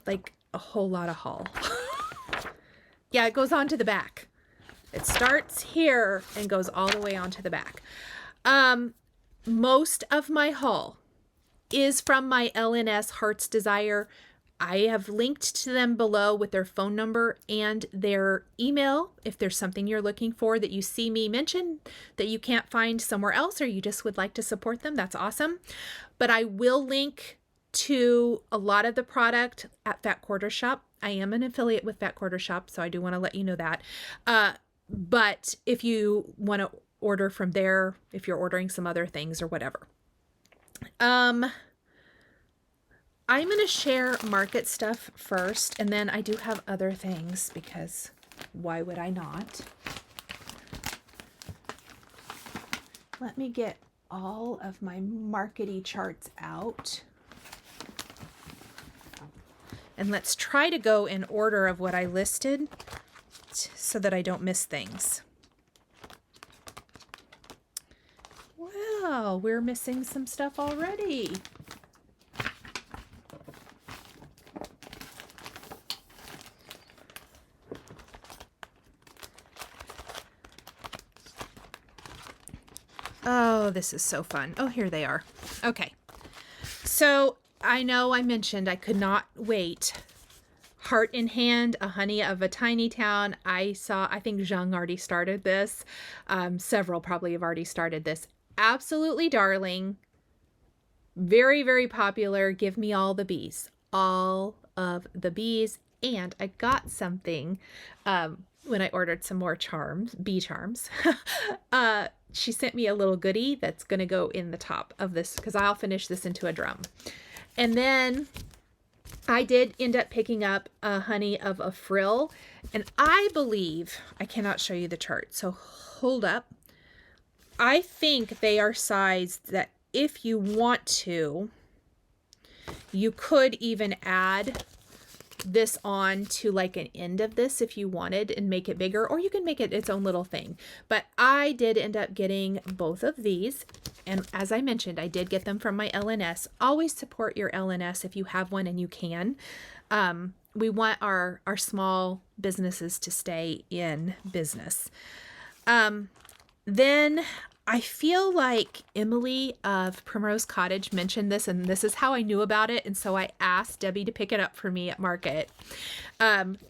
like a whole lot of haul. Yeah, it goes on to the back. It starts here and goes all the way onto the back. Most of my haul is from my LNS Heart's Desire. I have linked to them below with their phone number and their email. If there's something you're looking for that you see me mention that you can't find somewhere else, or you just would like to support them, that's awesome. But I will link to a lot of the product at Fat Quarter Shop. I am an affiliate with Fat Quarter Shop, so I do want to let you know that. But if you want to order from there, if you're ordering some other things or whatever. I'm going to share market stuff first, and then I do have other things because why would I not? let me get all of my markety charts out. And let's try to go in order of what I listed so that I don't miss things. Wow, we're missing some stuff already. Oh, this is so fun. Oh, here they are. Okay. So I know I mentioned I could not wait. Heart in Hand, A Honey of a Tiny Town. I think Zhang already started this. Several probably have already started this. Absolutely darling. Very, very popular. Give me all the bees. All of the bees. And I got something when I ordered some more charms, bee charms. She sent me a little goodie that's going to go in the top of this because I'll finish this into a drum. And then I did end up picking up a Honey of a Frill. And I believe, I cannot show you the chart, so hold up. I think they are sized that if you want to, you could even add this on to like an end of this if you wanted and make it bigger, or you can make it its own little thing. But I did end up getting both of these, and as I mentioned, I did get them from my LNS. Always support your LNS if you have one and you can. We want our small businesses to stay in business. Then I feel like Emily of Primrose Cottage mentioned this, and this is how I knew about it, and so I asked Debbie to pick it up for me at Market.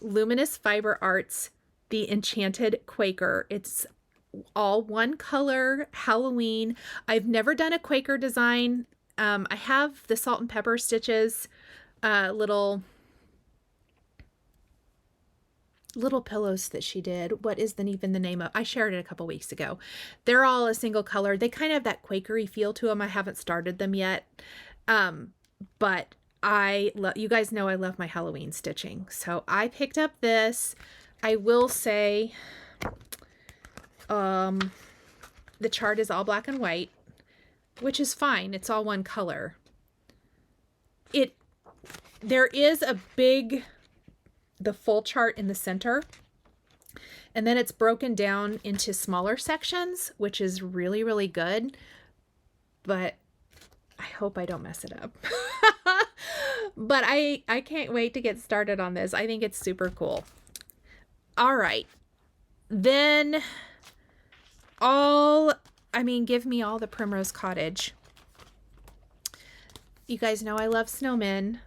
Luminous Fiber Arts, the Enchanted Quaker. It's all one color, Halloween. I've never done a Quaker design. I have the salt and pepper stitches, little pillows that she did. What is even the name of? I shared it a couple weeks ago. They're all a single color. They kind of have that Quakery feel to them. I haven't started them yet. But you guys know I love my Halloween stitching. So I picked up this. I will say, the chart is all black and white, which is fine. It's all one color. There is the full chart in the center, and then it's broken down into smaller sections, which is really, really good, but I hope I don't mess it up. But I can't wait to get started on this. I think it's super cool. All right. Then give me all the Primrose Cottage. You guys know I love snowmen.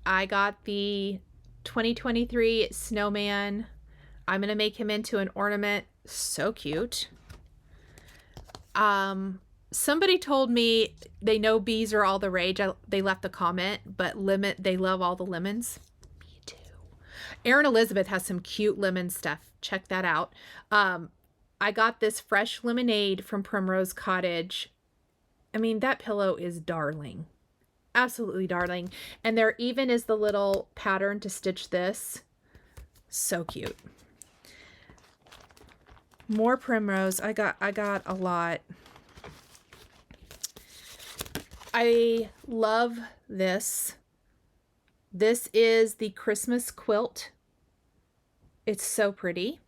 I got the 2023 snowman. I'm going to make him into an ornament. So cute. Somebody told me they know bees are all the rage. They left a comment, but they love all the lemons. Me too. Erin Elizabeth has some cute lemon stuff. Check that out. I got this fresh lemonade from Primrose Cottage. I mean, that pillow is darling. Absolutely darling. And there even is the little pattern to stitch this. So cute. More Primrose. I got a lot. I love this. This is the Christmas quilt. It's so pretty.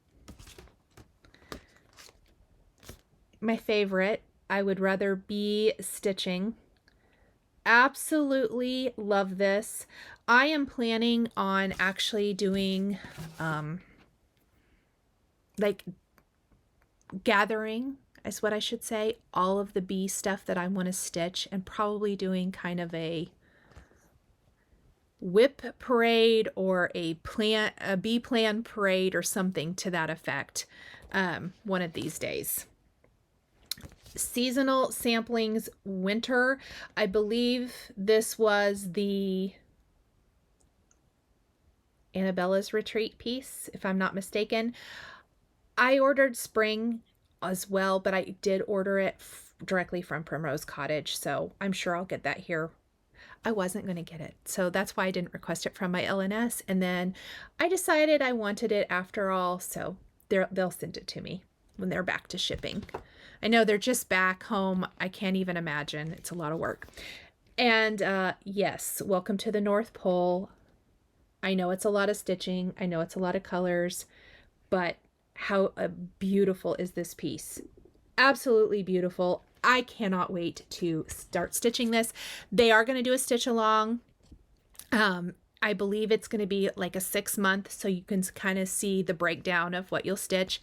My favorite. I would rather be stitching. Absolutely love this. I am planning on actually doing like gathering is what I should say, all of the bee stuff that I want to stitch, and probably doing kind of a whip parade or a bee plan parade or something to that effect one of these days. Seasonal samplings, winter. I believe this was the Annabella's Retreat piece, if I'm not mistaken. I ordered spring as well, but I did order it directly from Primrose Cottage, so I'm sure I'll get that here. I wasn't going to get it, so that's why I didn't request it from my LNS, and then I decided I wanted it after all, so they'll send it to me when they're back to shipping. I know they're just back home. I can't even imagine. It's a lot of work. And yes, welcome to the North Pole. I know it's a lot of stitching. I know it's a lot of colors, but how beautiful is this piece? Absolutely beautiful. I cannot wait to start stitching this. They are going to do a stitch along. I believe it's going to be like a 6-month, so you can kind of see the breakdown of what you'll stitch.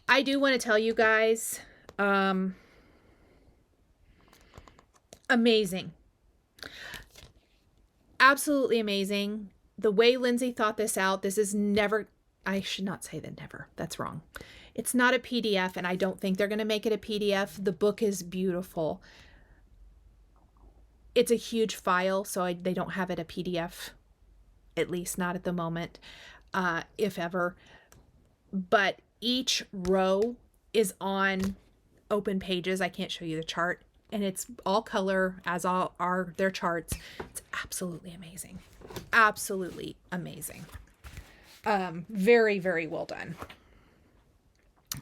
I do want to tell you guys, amazing. Absolutely amazing. The way Lindsay thought this out, this is never, I should not say that never, that's wrong. It's not a PDF, and I don't think they're going to make it a PDF. The book is beautiful. It's a huge file, so they don't have it a PDF, at least not at the moment, if ever. But each row is on open pages. I can't show you the chart, and it's all color, as all are their charts. It's absolutely amazing. Absolutely amazing. Very, very well done.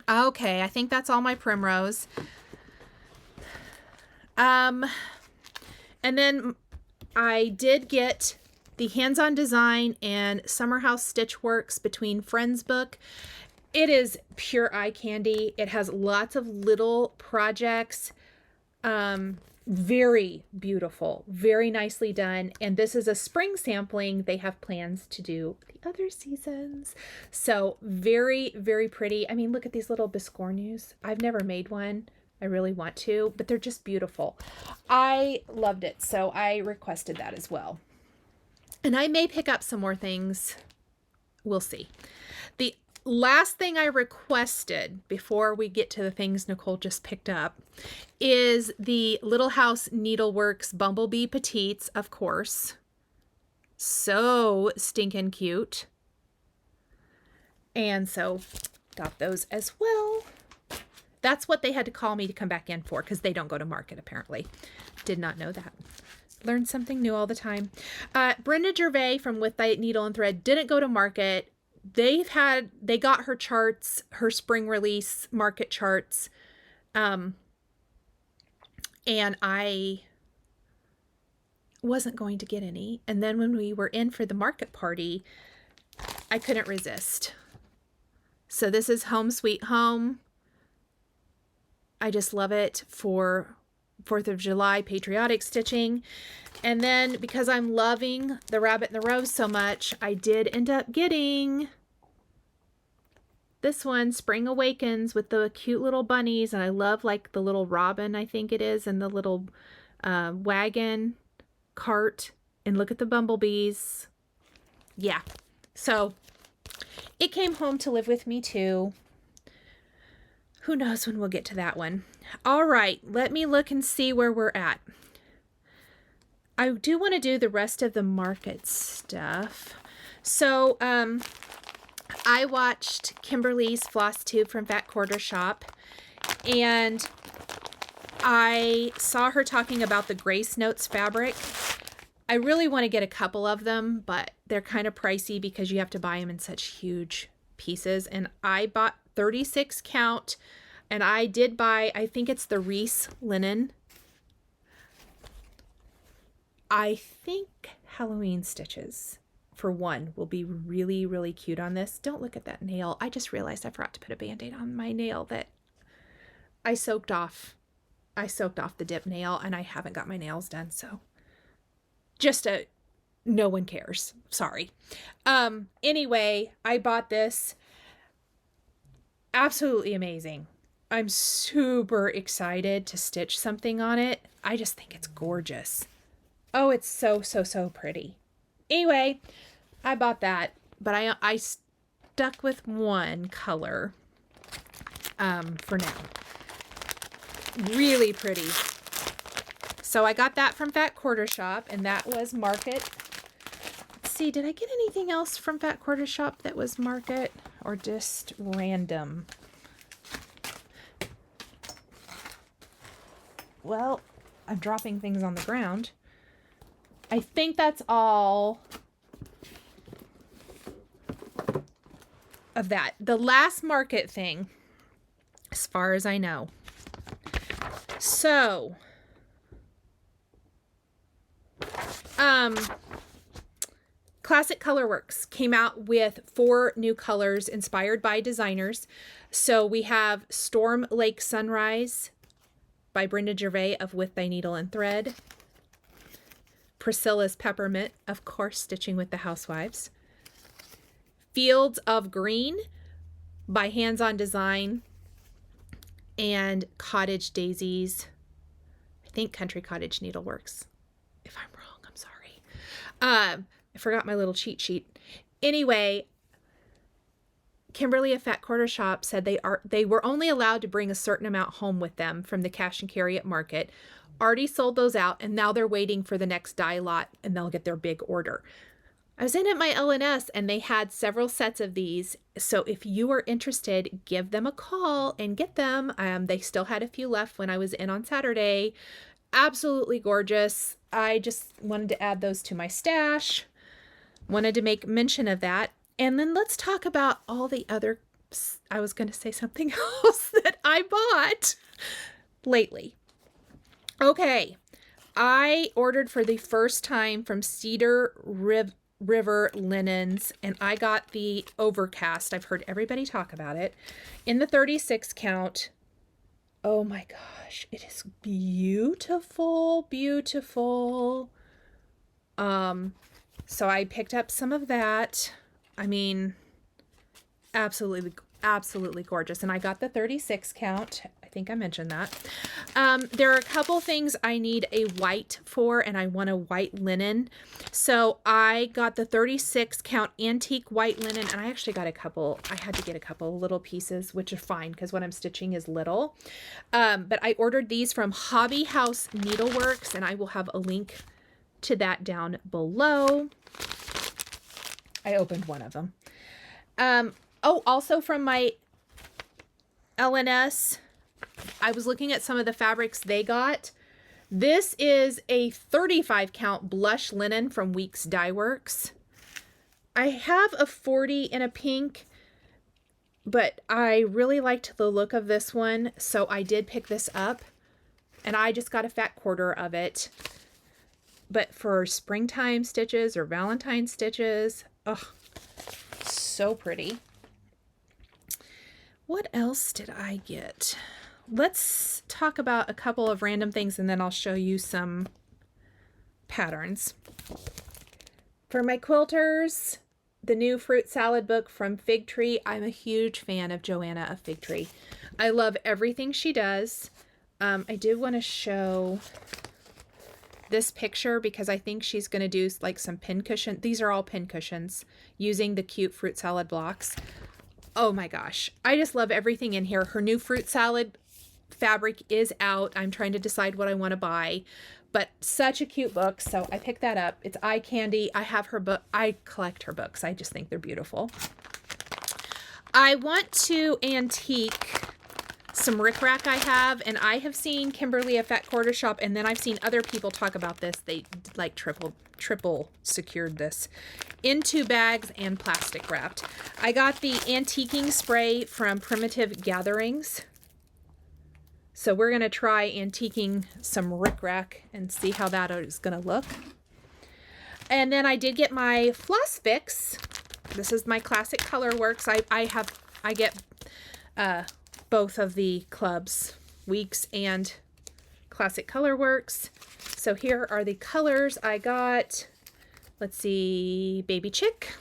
Okay, I think that's all my Primrose. And then I did get the Hands-On Design and Summer House Stitch Works Between Friends book. It is pure eye candy. It has lots of little projects. Very beautiful, very nicely done. And this is a spring sampling. They have plans to do the other seasons. So very, very pretty. I mean, look at these little biscornus. I've never made one. I really want to, but they're just beautiful. I loved it, so I requested that as well. And I may pick up some more things. We'll see. The last thing I requested before we get to the things Nicole just picked up is the Little House Needleworks Bumblebee Petites, of course. So stinking cute. And so got those as well. That's what they had to call me to come back in for, because they don't go to market, apparently. Did not know that. Learn something new all the time. Brenda Gervais from With Thy Needle and Thread didn't go to market. They got her charts, her spring release market charts. And I wasn't going to get any. And then when we were in for the market party, I couldn't resist. So this is Home Sweet Home. I just love it for 4th of July patriotic stitching. And then because I'm loving the Rabbit in the Rose so much, I did end up getting this one, Spring Awakens, with the cute little bunnies. And I love like the little robin, I think it is, and the little wagon cart. And look at the bumblebees. Yeah. So it came home to live with me too. Who knows when we'll get to that one. All right, let me look and see where we're at. I do want to do the rest of the market stuff. So I watched Kimberly's Flosstube from Fat Quarter Shop, and I saw her talking about the Grace Notes fabric. I really want to get a couple of them, but they're kind of pricey because you have to buy them in such huge pieces. And I bought 36 count, and I did buy, I think it's the Reese linen. I think Halloween stitches for one will be really, really cute on this. Don't look at that nail. I just realized I forgot to put a band-aid on my nail that I soaked off. I soaked off the dip nail, and I haven't got my nails done, so no one cares. Sorry. Anyway, I bought this. Absolutely amazing. I'm super excited to stitch something on it. I just think it's gorgeous. Oh, it's so, so, so pretty. Anyway, I bought that, but I stuck with one color for now. Really pretty. So I got that from Fat Quarter Shop, and that was market. Let's see, did I get anything else from Fat Quarter Shop that was market or just random? Well, I'm dropping things on the ground. I think that's all of that. The last market thing, as far as I know, So, Classic Colorworks came out with 4 new colors inspired by designers. So we have Storm Lake Sunrise by Brenda Gervais of With Thy Needle and Thread. Priscilla's Peppermint, of course, Stitching with the Housewives. Fields of Green by Hands On Design. And Cottage Daisies, I think Country Cottage Needleworks. If I'm wrong, I'm sorry. I forgot my little cheat sheet. Anyway, Kimberly of Fat Quarter Shop said they were only allowed to bring a certain amount home with them from the cash and carry at market. Already sold those out, and now they're waiting for the next die lot, and they'll get their big order. I was in at my LNS, and they had several sets of these. So if you are interested, give them a call and get them. They still had a few left when I was in on Saturday. Absolutely gorgeous. I just wanted to add those to my stash. Wanted to make mention of that. And then let's talk about all the other, I was going to say something else that I bought lately. Okay. I ordered for the first time from Cedar River Linens, and I got the Overcast. I've heard everybody talk about it in the 36 count. Oh my gosh, it is beautiful, beautiful. So I picked up some of that. I mean, absolutely, absolutely gorgeous. And I got the 36 count. I think I mentioned that. There are a couple things I need a white for, and I want a white linen. So I got the 36 count antique white linen, and I actually got a couple. I had to get a couple little pieces, which are fine because what I'm stitching is little. But I ordered these from Hobby House Needleworks, and I will have a link to that down below. I opened one of them. Oh, also from my LNS, I was looking at some of the fabrics they got. This is a 35 count blush linen from Weeks Dye Works. I have a 40 in a pink, but I really liked the look of this one, so I did pick this up, and I just got a fat quarter of it. But for springtime stitches or Valentine stitches, oh, so pretty. What else did I get? Let's talk about a couple of random things, and then I'll show you some patterns. For my quilters, the new fruit salad book from Fig Tree. I'm a huge fan of Joanna of Fig Tree. I love everything she does. I did want to show this picture because I think she's going to do like some pin cushion. These are all pin cushions using the cute fruit salad blocks. Oh my gosh. I just love everything in here. Her new fruit salad fabric is out. I'm trying to decide what I want to buy, but such a cute book. So I picked that up. It's eye candy. I have her book. I collect her books. I just think they're beautiful. I want to antique some rickrack I have, and I have seen Kimberly of Fat Quarter Shop, and then I've seen other people talk about this. They like triple secured this into bags and plastic wrapped. I got the antiquing spray from Primitive Gatherings. So we're going to try antiquing some rickrack and see how that is going to look. And then I did get my Floss Fix. This is my Classic Colorworks. I get both of the clubs, Weeks and Classic Colorworks. So here are the colors I got. Let's see, Baby Chick,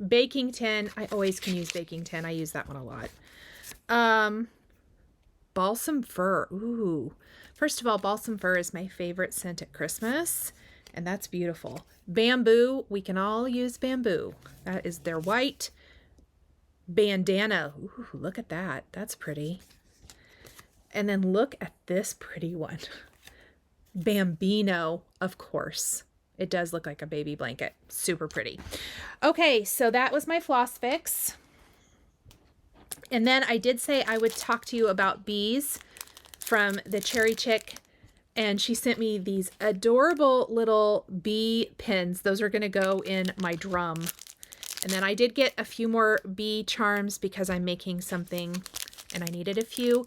Baking Tin. I always can use Baking Tin. I use that one a lot. Balsam Fir. Ooh. First of all, Balsam Fir is my favorite scent at Christmas, and that's beautiful. Bamboo. We can all use bamboo. That is their white. Bandana. Ooh, look at that. That's pretty. And then look at this pretty one. Bambino, of course. It does look like a baby blanket. Super pretty. Okay, so that was my Floss Fix. And then I did say I would talk to you about bees from the Cherry Chick, and she sent me these adorable little bee pins. Those are going to go in my drum. And then I did get a few more bee charms because I'm making something and I needed a few.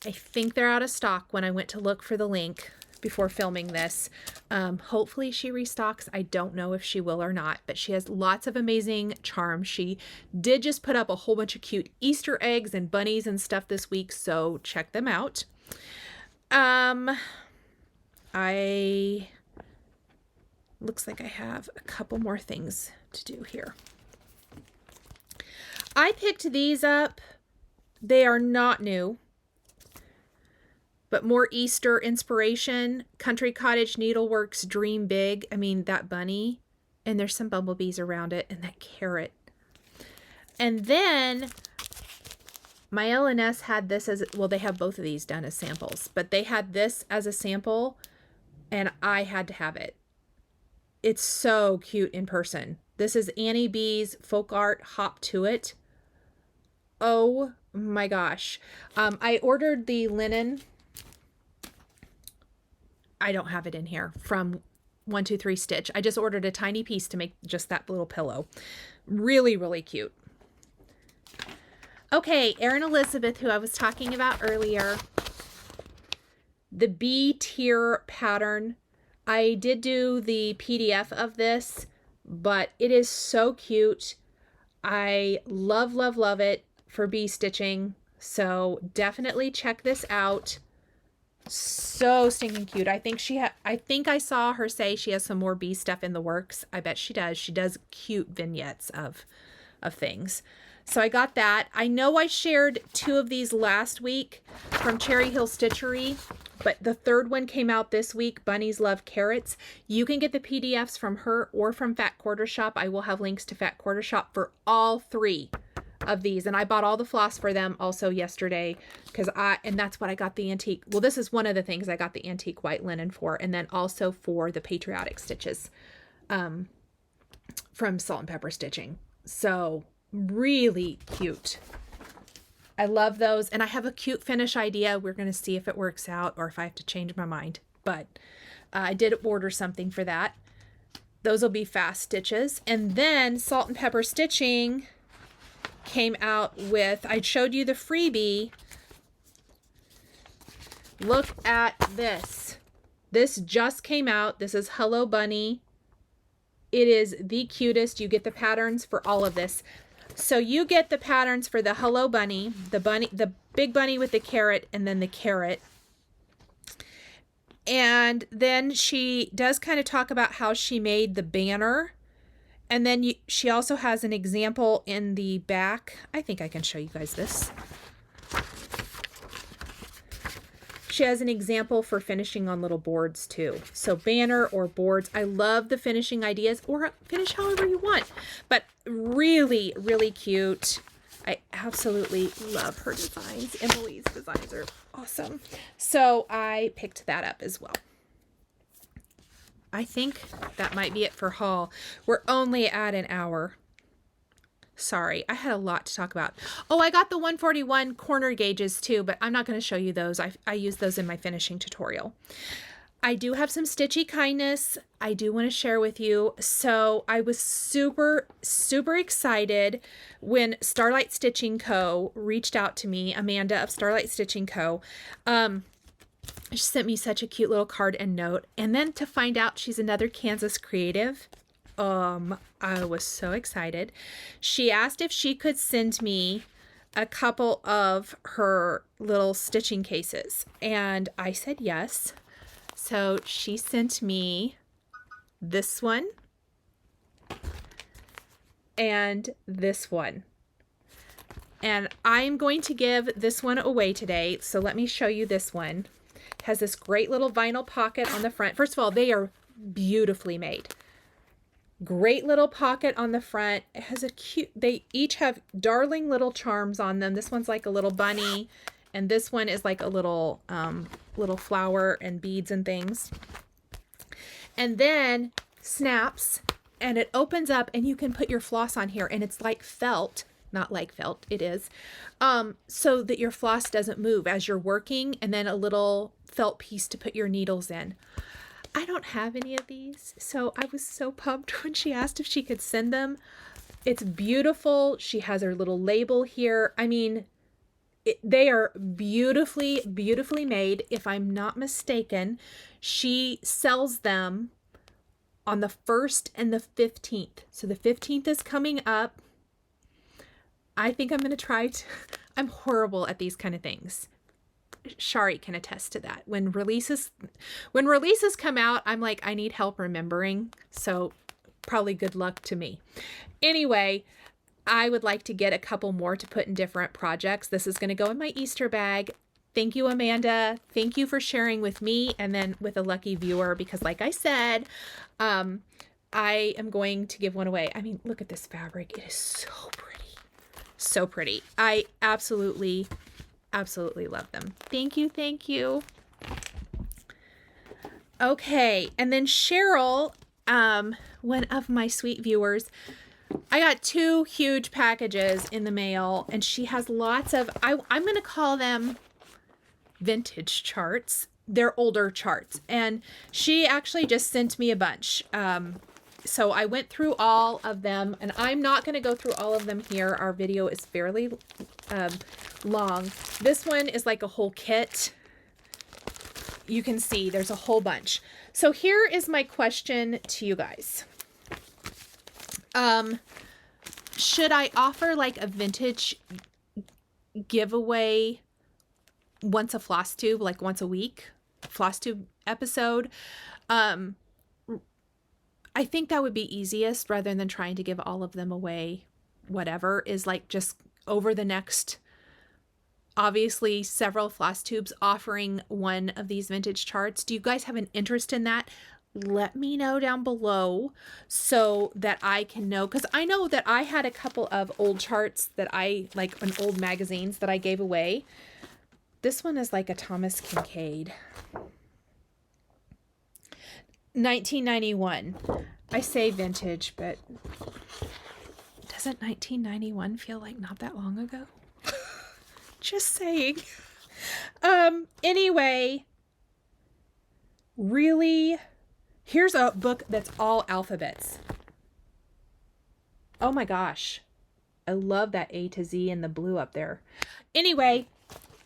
I think they're out of stock when I went to look for the link before filming this. Hopefully she restocks. I don't know if she will or not, but she has lots of amazing charms. She did just put up a whole bunch of cute Easter eggs and bunnies and stuff this week, so check them out. Looks like I have a couple more things to do here. I picked these up. They are not new, but more Easter inspiration. Country Cottage Needlework's Dream Big. I mean, that bunny, and there's some bumblebees around it, and that carrot. And then my LNS had this as, well, they have both of these done as samples, but they had this as a sample, and I had to have it. It's so cute in person. This is Annie B's Folk Art Hop to It. Oh my gosh. I ordered the linen. I don't have it in here, from 123 Stitch. I just ordered a tiny piece to make just that little pillow. Really, really cute. Okay, Erin Elizabeth, who I was talking about earlier. The B tier pattern. I did do the PDF of this, but it is so cute. I love, love, love it for bee stitching. So definitely check this out. So stinking cute. I think I saw her say she has some more bee stuff in the works. I bet she does. She does cute vignettes of things. So I got that. I know I shared 2 of these last week from Cherry Hill Stitchery, but the third one came out this week, Bunnies Love Carrots. You can get the PDFs from her or from Fat Quarter Shop. I will have links to Fat Quarter Shop for all 3 of these. And I bought all the floss for them also yesterday, and that's what I got the antique. Well, this is one of the things I got the antique white linen for, and then also for the patriotic stitches from Salt and Pepper Stitching. So really cute. I love those. And I have a cute finish idea. We're going to see if it works out or if I have to change my mind. But I did order something for that. Those will be fast stitches. And then Salt and Pepper Stitching came out with, I showed you the freebie. Look at this. This just came out. This is Hello Bunny. It is the cutest. You get the patterns for all of this. So you get the patterns for the Hello Bunny, the big bunny with the carrot, and then the carrot. And then she does kind of talk about how she made the banner. And then she also has an example in the back. I think I can show you guys this. She has an example for finishing on little boards too. So banner or boards. I love the finishing ideas, or finish however you want. But really, really cute. I absolutely love her designs. Emily's designs are awesome. So I picked that up as well. I think that might be it for haul. We're only at an hour. Sorry, I had a lot to talk about. Oh, I got the 141 corner gauges too, but I'm not going to show you those. I use those in my finishing tutorial. I do have some Stitchy kindness I do want to share with you. So I was super, super excited when Starlight Stitching Co. reached out to me, Amanda of Starlight Stitching Co. She sent me such a cute little card and note. And then to find out she's another Kansas creative. I was so excited. She asked if she could send me a couple of her little stitching cases, and I said yes. So she sent me this one and this one. And I'm going to give this one away today. So let me show you this one. It has this great little vinyl pocket on the front. First of all, they are beautifully made. Great little pocket on the front. It has a cute, they each have darling little charms on them. This one's like a little bunny, and this one is like a little little flower and beads and things. And then snaps, and it opens up, and you can put your floss on here, and it's like felt, not like felt, it is, so that your floss doesn't move as you're working, and then a little felt piece to put your needles in. I don't have any of these, so I was so pumped when she asked if she could send them. It's beautiful. She has her little label here. I mean, They are beautifully, beautifully made. If I'm not mistaken, she sells them on the 1st and the 15th. So the 15th is coming up. I think I'm going to try to, I'm horrible at these kind of things. Shari can attest to that. When releases come out, I'm like, I need help remembering. So probably good luck to me. Anyway, I would like to get a couple more to put in different projects. This is going to go in my Easter bag. Thank you, Amanda. Thank you for sharing with me and then with a lucky viewer, because like I said, I am going to give one away. I mean, look at this fabric. It is so pretty. So pretty. I absolutely, absolutely love them. Thank you. Thank you. Okay. And then Cheryl, one of my sweet viewers, I got 2 huge packages in the mail, and she has lots of, I'm going to call them vintage charts. They're older charts, and she actually just sent me a bunch. So I went through all of them, and I'm not going to go through all of them here. Our video is fairly long. This one is like a whole kit. You can see there's a whole bunch. So here is my question to you guys. Should I offer like a vintage giveaway once a Flosstube, like once a week, Flosstube episode? I think that would be easiest, rather than trying to give all of them away. Whatever is like just over the next, obviously several Flosstubes offering one of these vintage charts. Do you guys have an interest in that? Let me know down below so that I can know, because I know that I had a couple of old charts that I like, in old magazines that I gave away. This one is like a Thomas Kincaid. 1991. I say vintage, but doesn't 1991 feel like not that long ago? Just saying. Anyway, really, here's a book that's all alphabets. Oh my gosh. I love that A to Z and the blue up there. Anyway,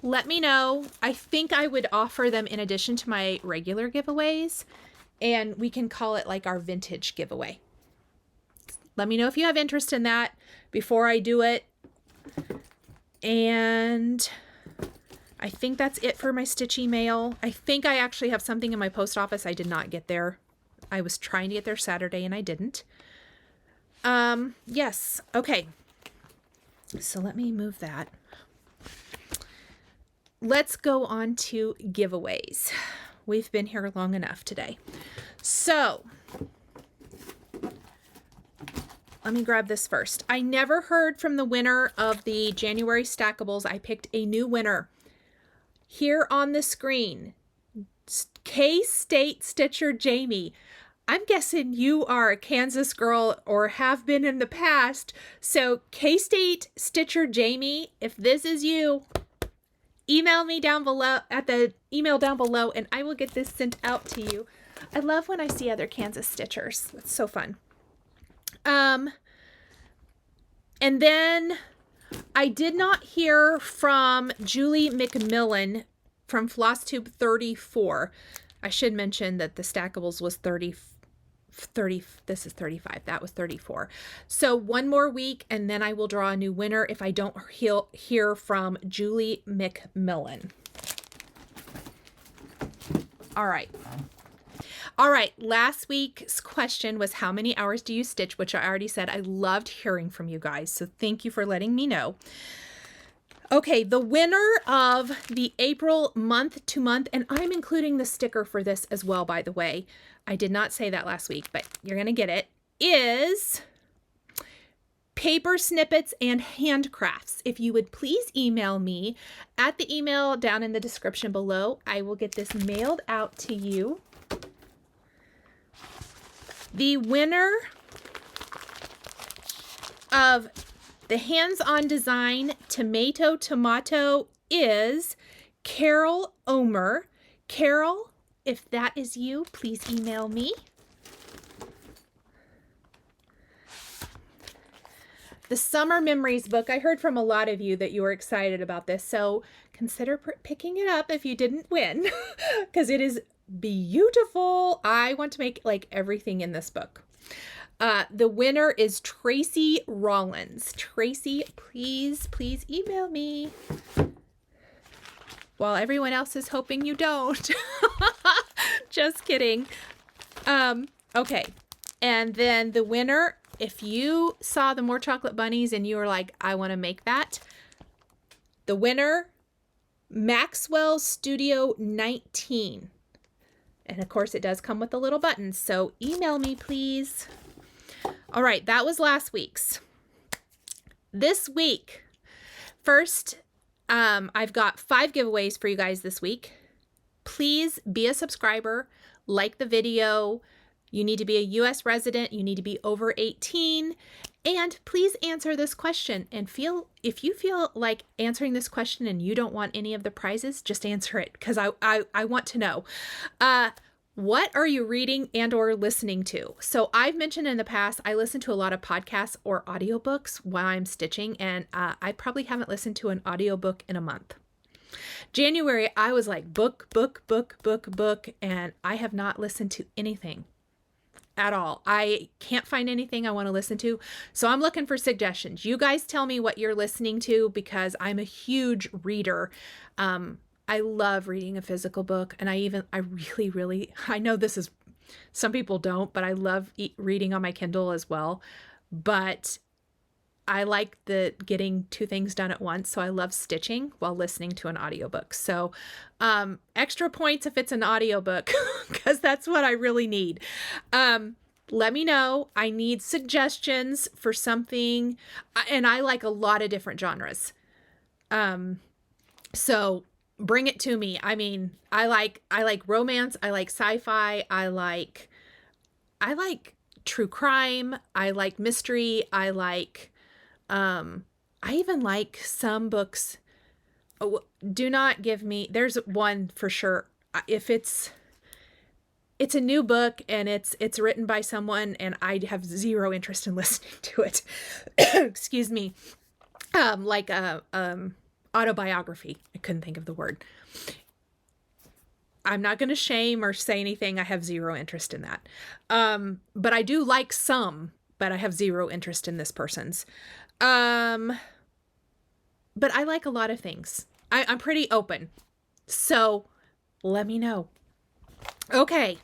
let me know. I think I would offer them in addition to my regular giveaways, and we can call it like our vintage giveaway. Let me know if you have interest in that before I do it. And I think that's it for my Stitchy mail. I think I actually have something in my post office. I did not get there. I was trying to get there Saturday and I didn't. Yes. Okay. So let me move that. Let's go on to giveaways. We've been here long enough today. So let me grab this first. I never heard from the winner of the January Stackables. I picked a new winner. Here on the screen, K-State Stitcher Jamie. I'm guessing you are a Kansas girl or have been in the past. So K-State Stitcher Jamie, if this is you, email me down below at the email down below and I will get this sent out to you. I love when I see other Kansas Stitchers. It's so fun. And then I did not hear from Julie McMillan from Flosstube 34. I should mention that the Stackables was 30, this is 35. That was 34. So one more week and then I will draw a new winner if I don't hear from Julie McMillan. All right. All right, last week's question was how many hours do you stitch, which I already said. I loved hearing from you guys, so thank you for letting me know. Okay, the winner of the April month to month, and I'm including the sticker for this as well, by the way. I did not say that last week, but you're going to get it, is Paper Snippets and Handcrafts. If you would please email me at the email down in the description below, I will get this mailed out to you. The winner of the hands-on design tomato is Carol Omer. Carol, if that is you, please email me. the Summer Memories book. I heard from a lot of you that you were excited about this, so consider picking it up if you didn't win, because it is beautiful. I want to make like everything in this book. The winner is Tracy Rollins. Tracy, please email me. While everyone else is hoping you don't. Just kidding. Okay. And then the winner, if you saw the More Chocolate Bunnies and you were like, I want to make that, the winner, Maxwell Studio 19. And of course it does come with the little buttons. So email me, please. All right. That was last week's. This week, first, I've got 5 giveaways for you guys this week. Please be a subscriber, like the video. You need to be a U.S. resident. You need to be over 18. And please answer this question. And if you feel like answering this question and you don't want any of the prizes, just answer it, because I want to know. What are you reading and or listening to? So I've mentioned in the past, I listen to a lot of podcasts or audiobooks while I'm stitching, and I probably haven't listened to an audiobook in a month. January, I was like book, and I have not listened to anything at all. I can't find anything I want to listen to. So I'm looking for suggestions. You guys tell me what you're listening to, because I'm a huge reader. I love reading a physical book, and I really, I know this is, some people don't, but I love reading on my Kindle as well. But I like getting 2 things done at once. So I love stitching while listening to an audiobook. So extra points if it's an audiobook, because that's what I really need. Let me know. I need suggestions for something, and I like a lot of different genres. So bring it to me. I mean, I like romance. I like sci-fi. I like true crime. I like mystery. I even like some books. Oh, do not give me, there's one for sure. If it's a new book and it's written by someone and I have zero interest in listening to it. Excuse me. Like autobiography. I couldn't think of the word. I'm not going to shame or say anything. I have zero interest in that. But I do like some, but I have zero interest in this person's. But I like a lot of things. I'm pretty open. So let me know. Okay.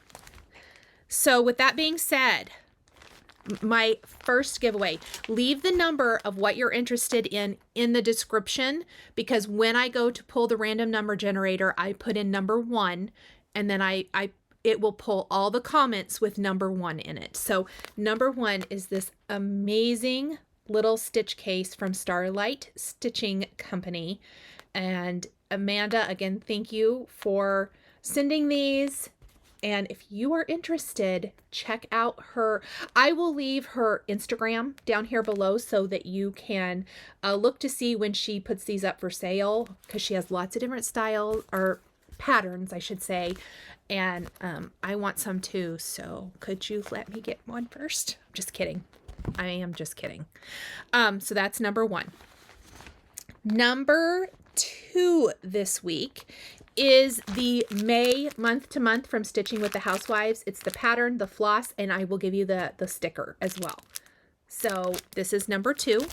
So with that being said, my first giveaway, leave the number of what you're interested in the description, because when I go to pull the random number generator, I put in number 1, and then it will pull all the comments with number 1 in it. So number 1 is this amazing little stitch case from Starlight Stitching Company. And Amanda, again, thank you for sending these. And if you are interested, check out I will leave her Instagram down here below so that you can look to see when she puts these up for sale, because she has lots of different styles, or patterns, I should say. And I want some too. So could you let me get one first? I'm just kidding. I am just kidding. So that's number 1. Number 2 this week is the May month to month from Stitching with the Housewives. It's the pattern, the floss, and I will give you the sticker as well. So this is number 2.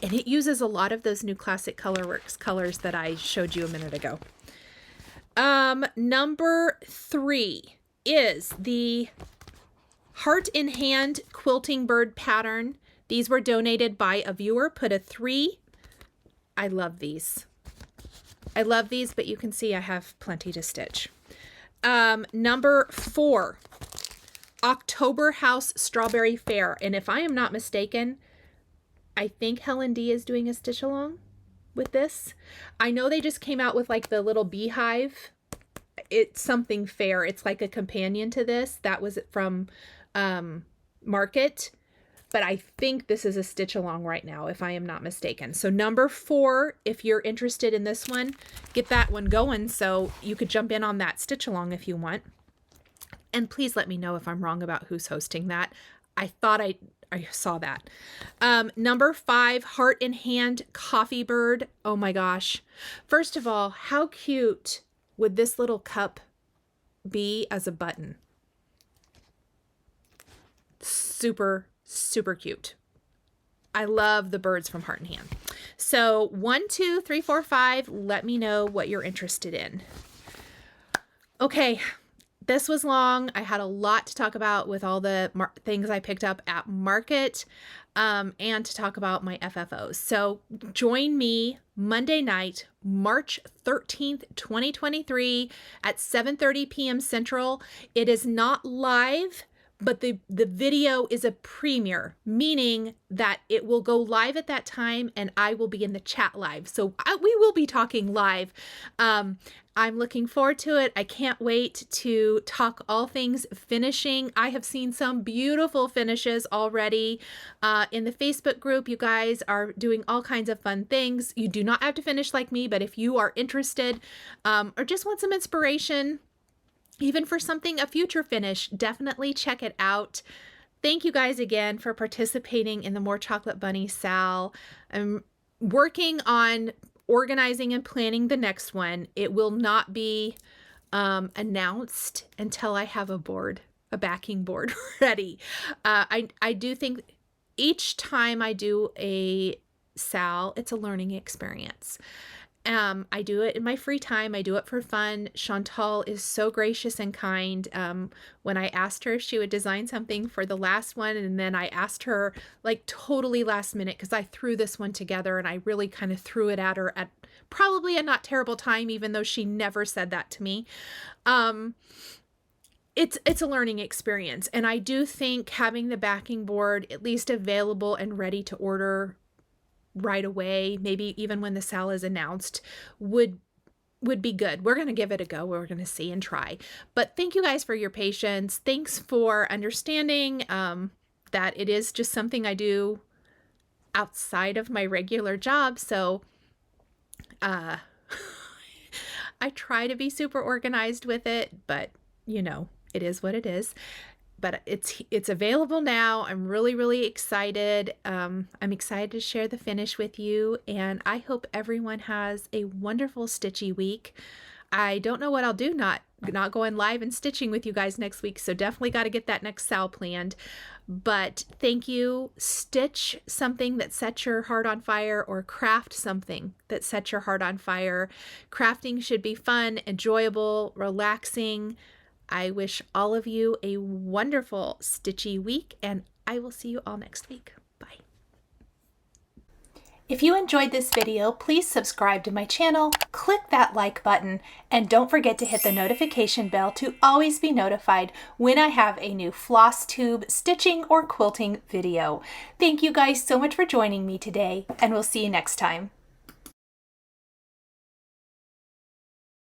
And it uses a lot of those new Classic Colorworks colors that I showed you a minute ago. Number 3 is the Heart in Hand Quilting Bird pattern. These were donated by a viewer. Put a 3. I love these. I love these, but you can see I have plenty to stitch. Number 4, October House Strawberry Fair. And if I am not mistaken, I think Helen D is doing a stitch along with this. I know they just came out with like the little beehive. It's something fair. It's like a companion to this. That was from Market. But I think this is a stitch along right now, if I am not mistaken. So number 4, if you're interested in this one, get that one going so you could jump in on that stitch along if you want. And please let me know if I'm wrong about who's hosting that. I thought I saw that. Number 5, Heart in Hand Coffee Bird. Oh my gosh. First of all, how cute would this little cup be as a button? Super, super cute. I love the birds from Heart in Hand. So 1, 2, 3, 4, 5. Let me know what you're interested in. Okay. This was long. I had a lot to talk about with all the things I picked up at market, and to talk about my FFOs. So join me Monday night, March 13th, 2023 at 7:30 p.m. Central. It is not live, but the video is a premiere, meaning that it will go live at that time and I will be in the chat live. So we will be talking live. I'm looking forward to it. I can't wait to talk all things finishing. I have seen some beautiful finishes already in the Facebook group. You guys are doing all kinds of fun things. You do not have to finish like me, but if you are interested or just want some inspiration, even for something, a future finish, definitely check it out. Thank you guys again for participating in the More Chocolate Bunny Sal. I'm working on organizing and planning the next one. It will not be announced until I have a backing board ready. I do think each time I do a Sal, it's a learning experience. I do it in my free time. I do it for fun. Chantal is so gracious and kind. When I asked her if she would design something for the last one, and then I asked her like totally last minute, because I threw this one together and I really kind of threw it at her at probably a not terrible time, even though she never said that to me. It's a learning experience. And I do think having the backing board at least available and ready to order right away, maybe even when the sale is announced, would be good. We're going to give it a go. We're going to see and try. But thank you guys for your patience. Thanks for understanding that it is just something I do outside of my regular job. So I try to be super organized with it, but you know, it is what it is. But it's available now. I'm really, really excited. I'm excited to share the finish with you, and I hope everyone has a wonderful stitchy week. I don't know what I'll do, not going live and stitching with you guys next week, so definitely got to get that next sale planned. But thank you. Stitch something that sets your heart on fire, or craft something that sets your heart on fire. Crafting should be fun, enjoyable, relaxing. I wish all of you a wonderful stitchy week, and I will see you all next week. Bye. If you enjoyed this video, please subscribe to my channel, click that like button, and don't forget to hit the notification bell to always be notified when I have a new Flosstube stitching or quilting video. Thank you guys so much for joining me today, and we'll see you next time.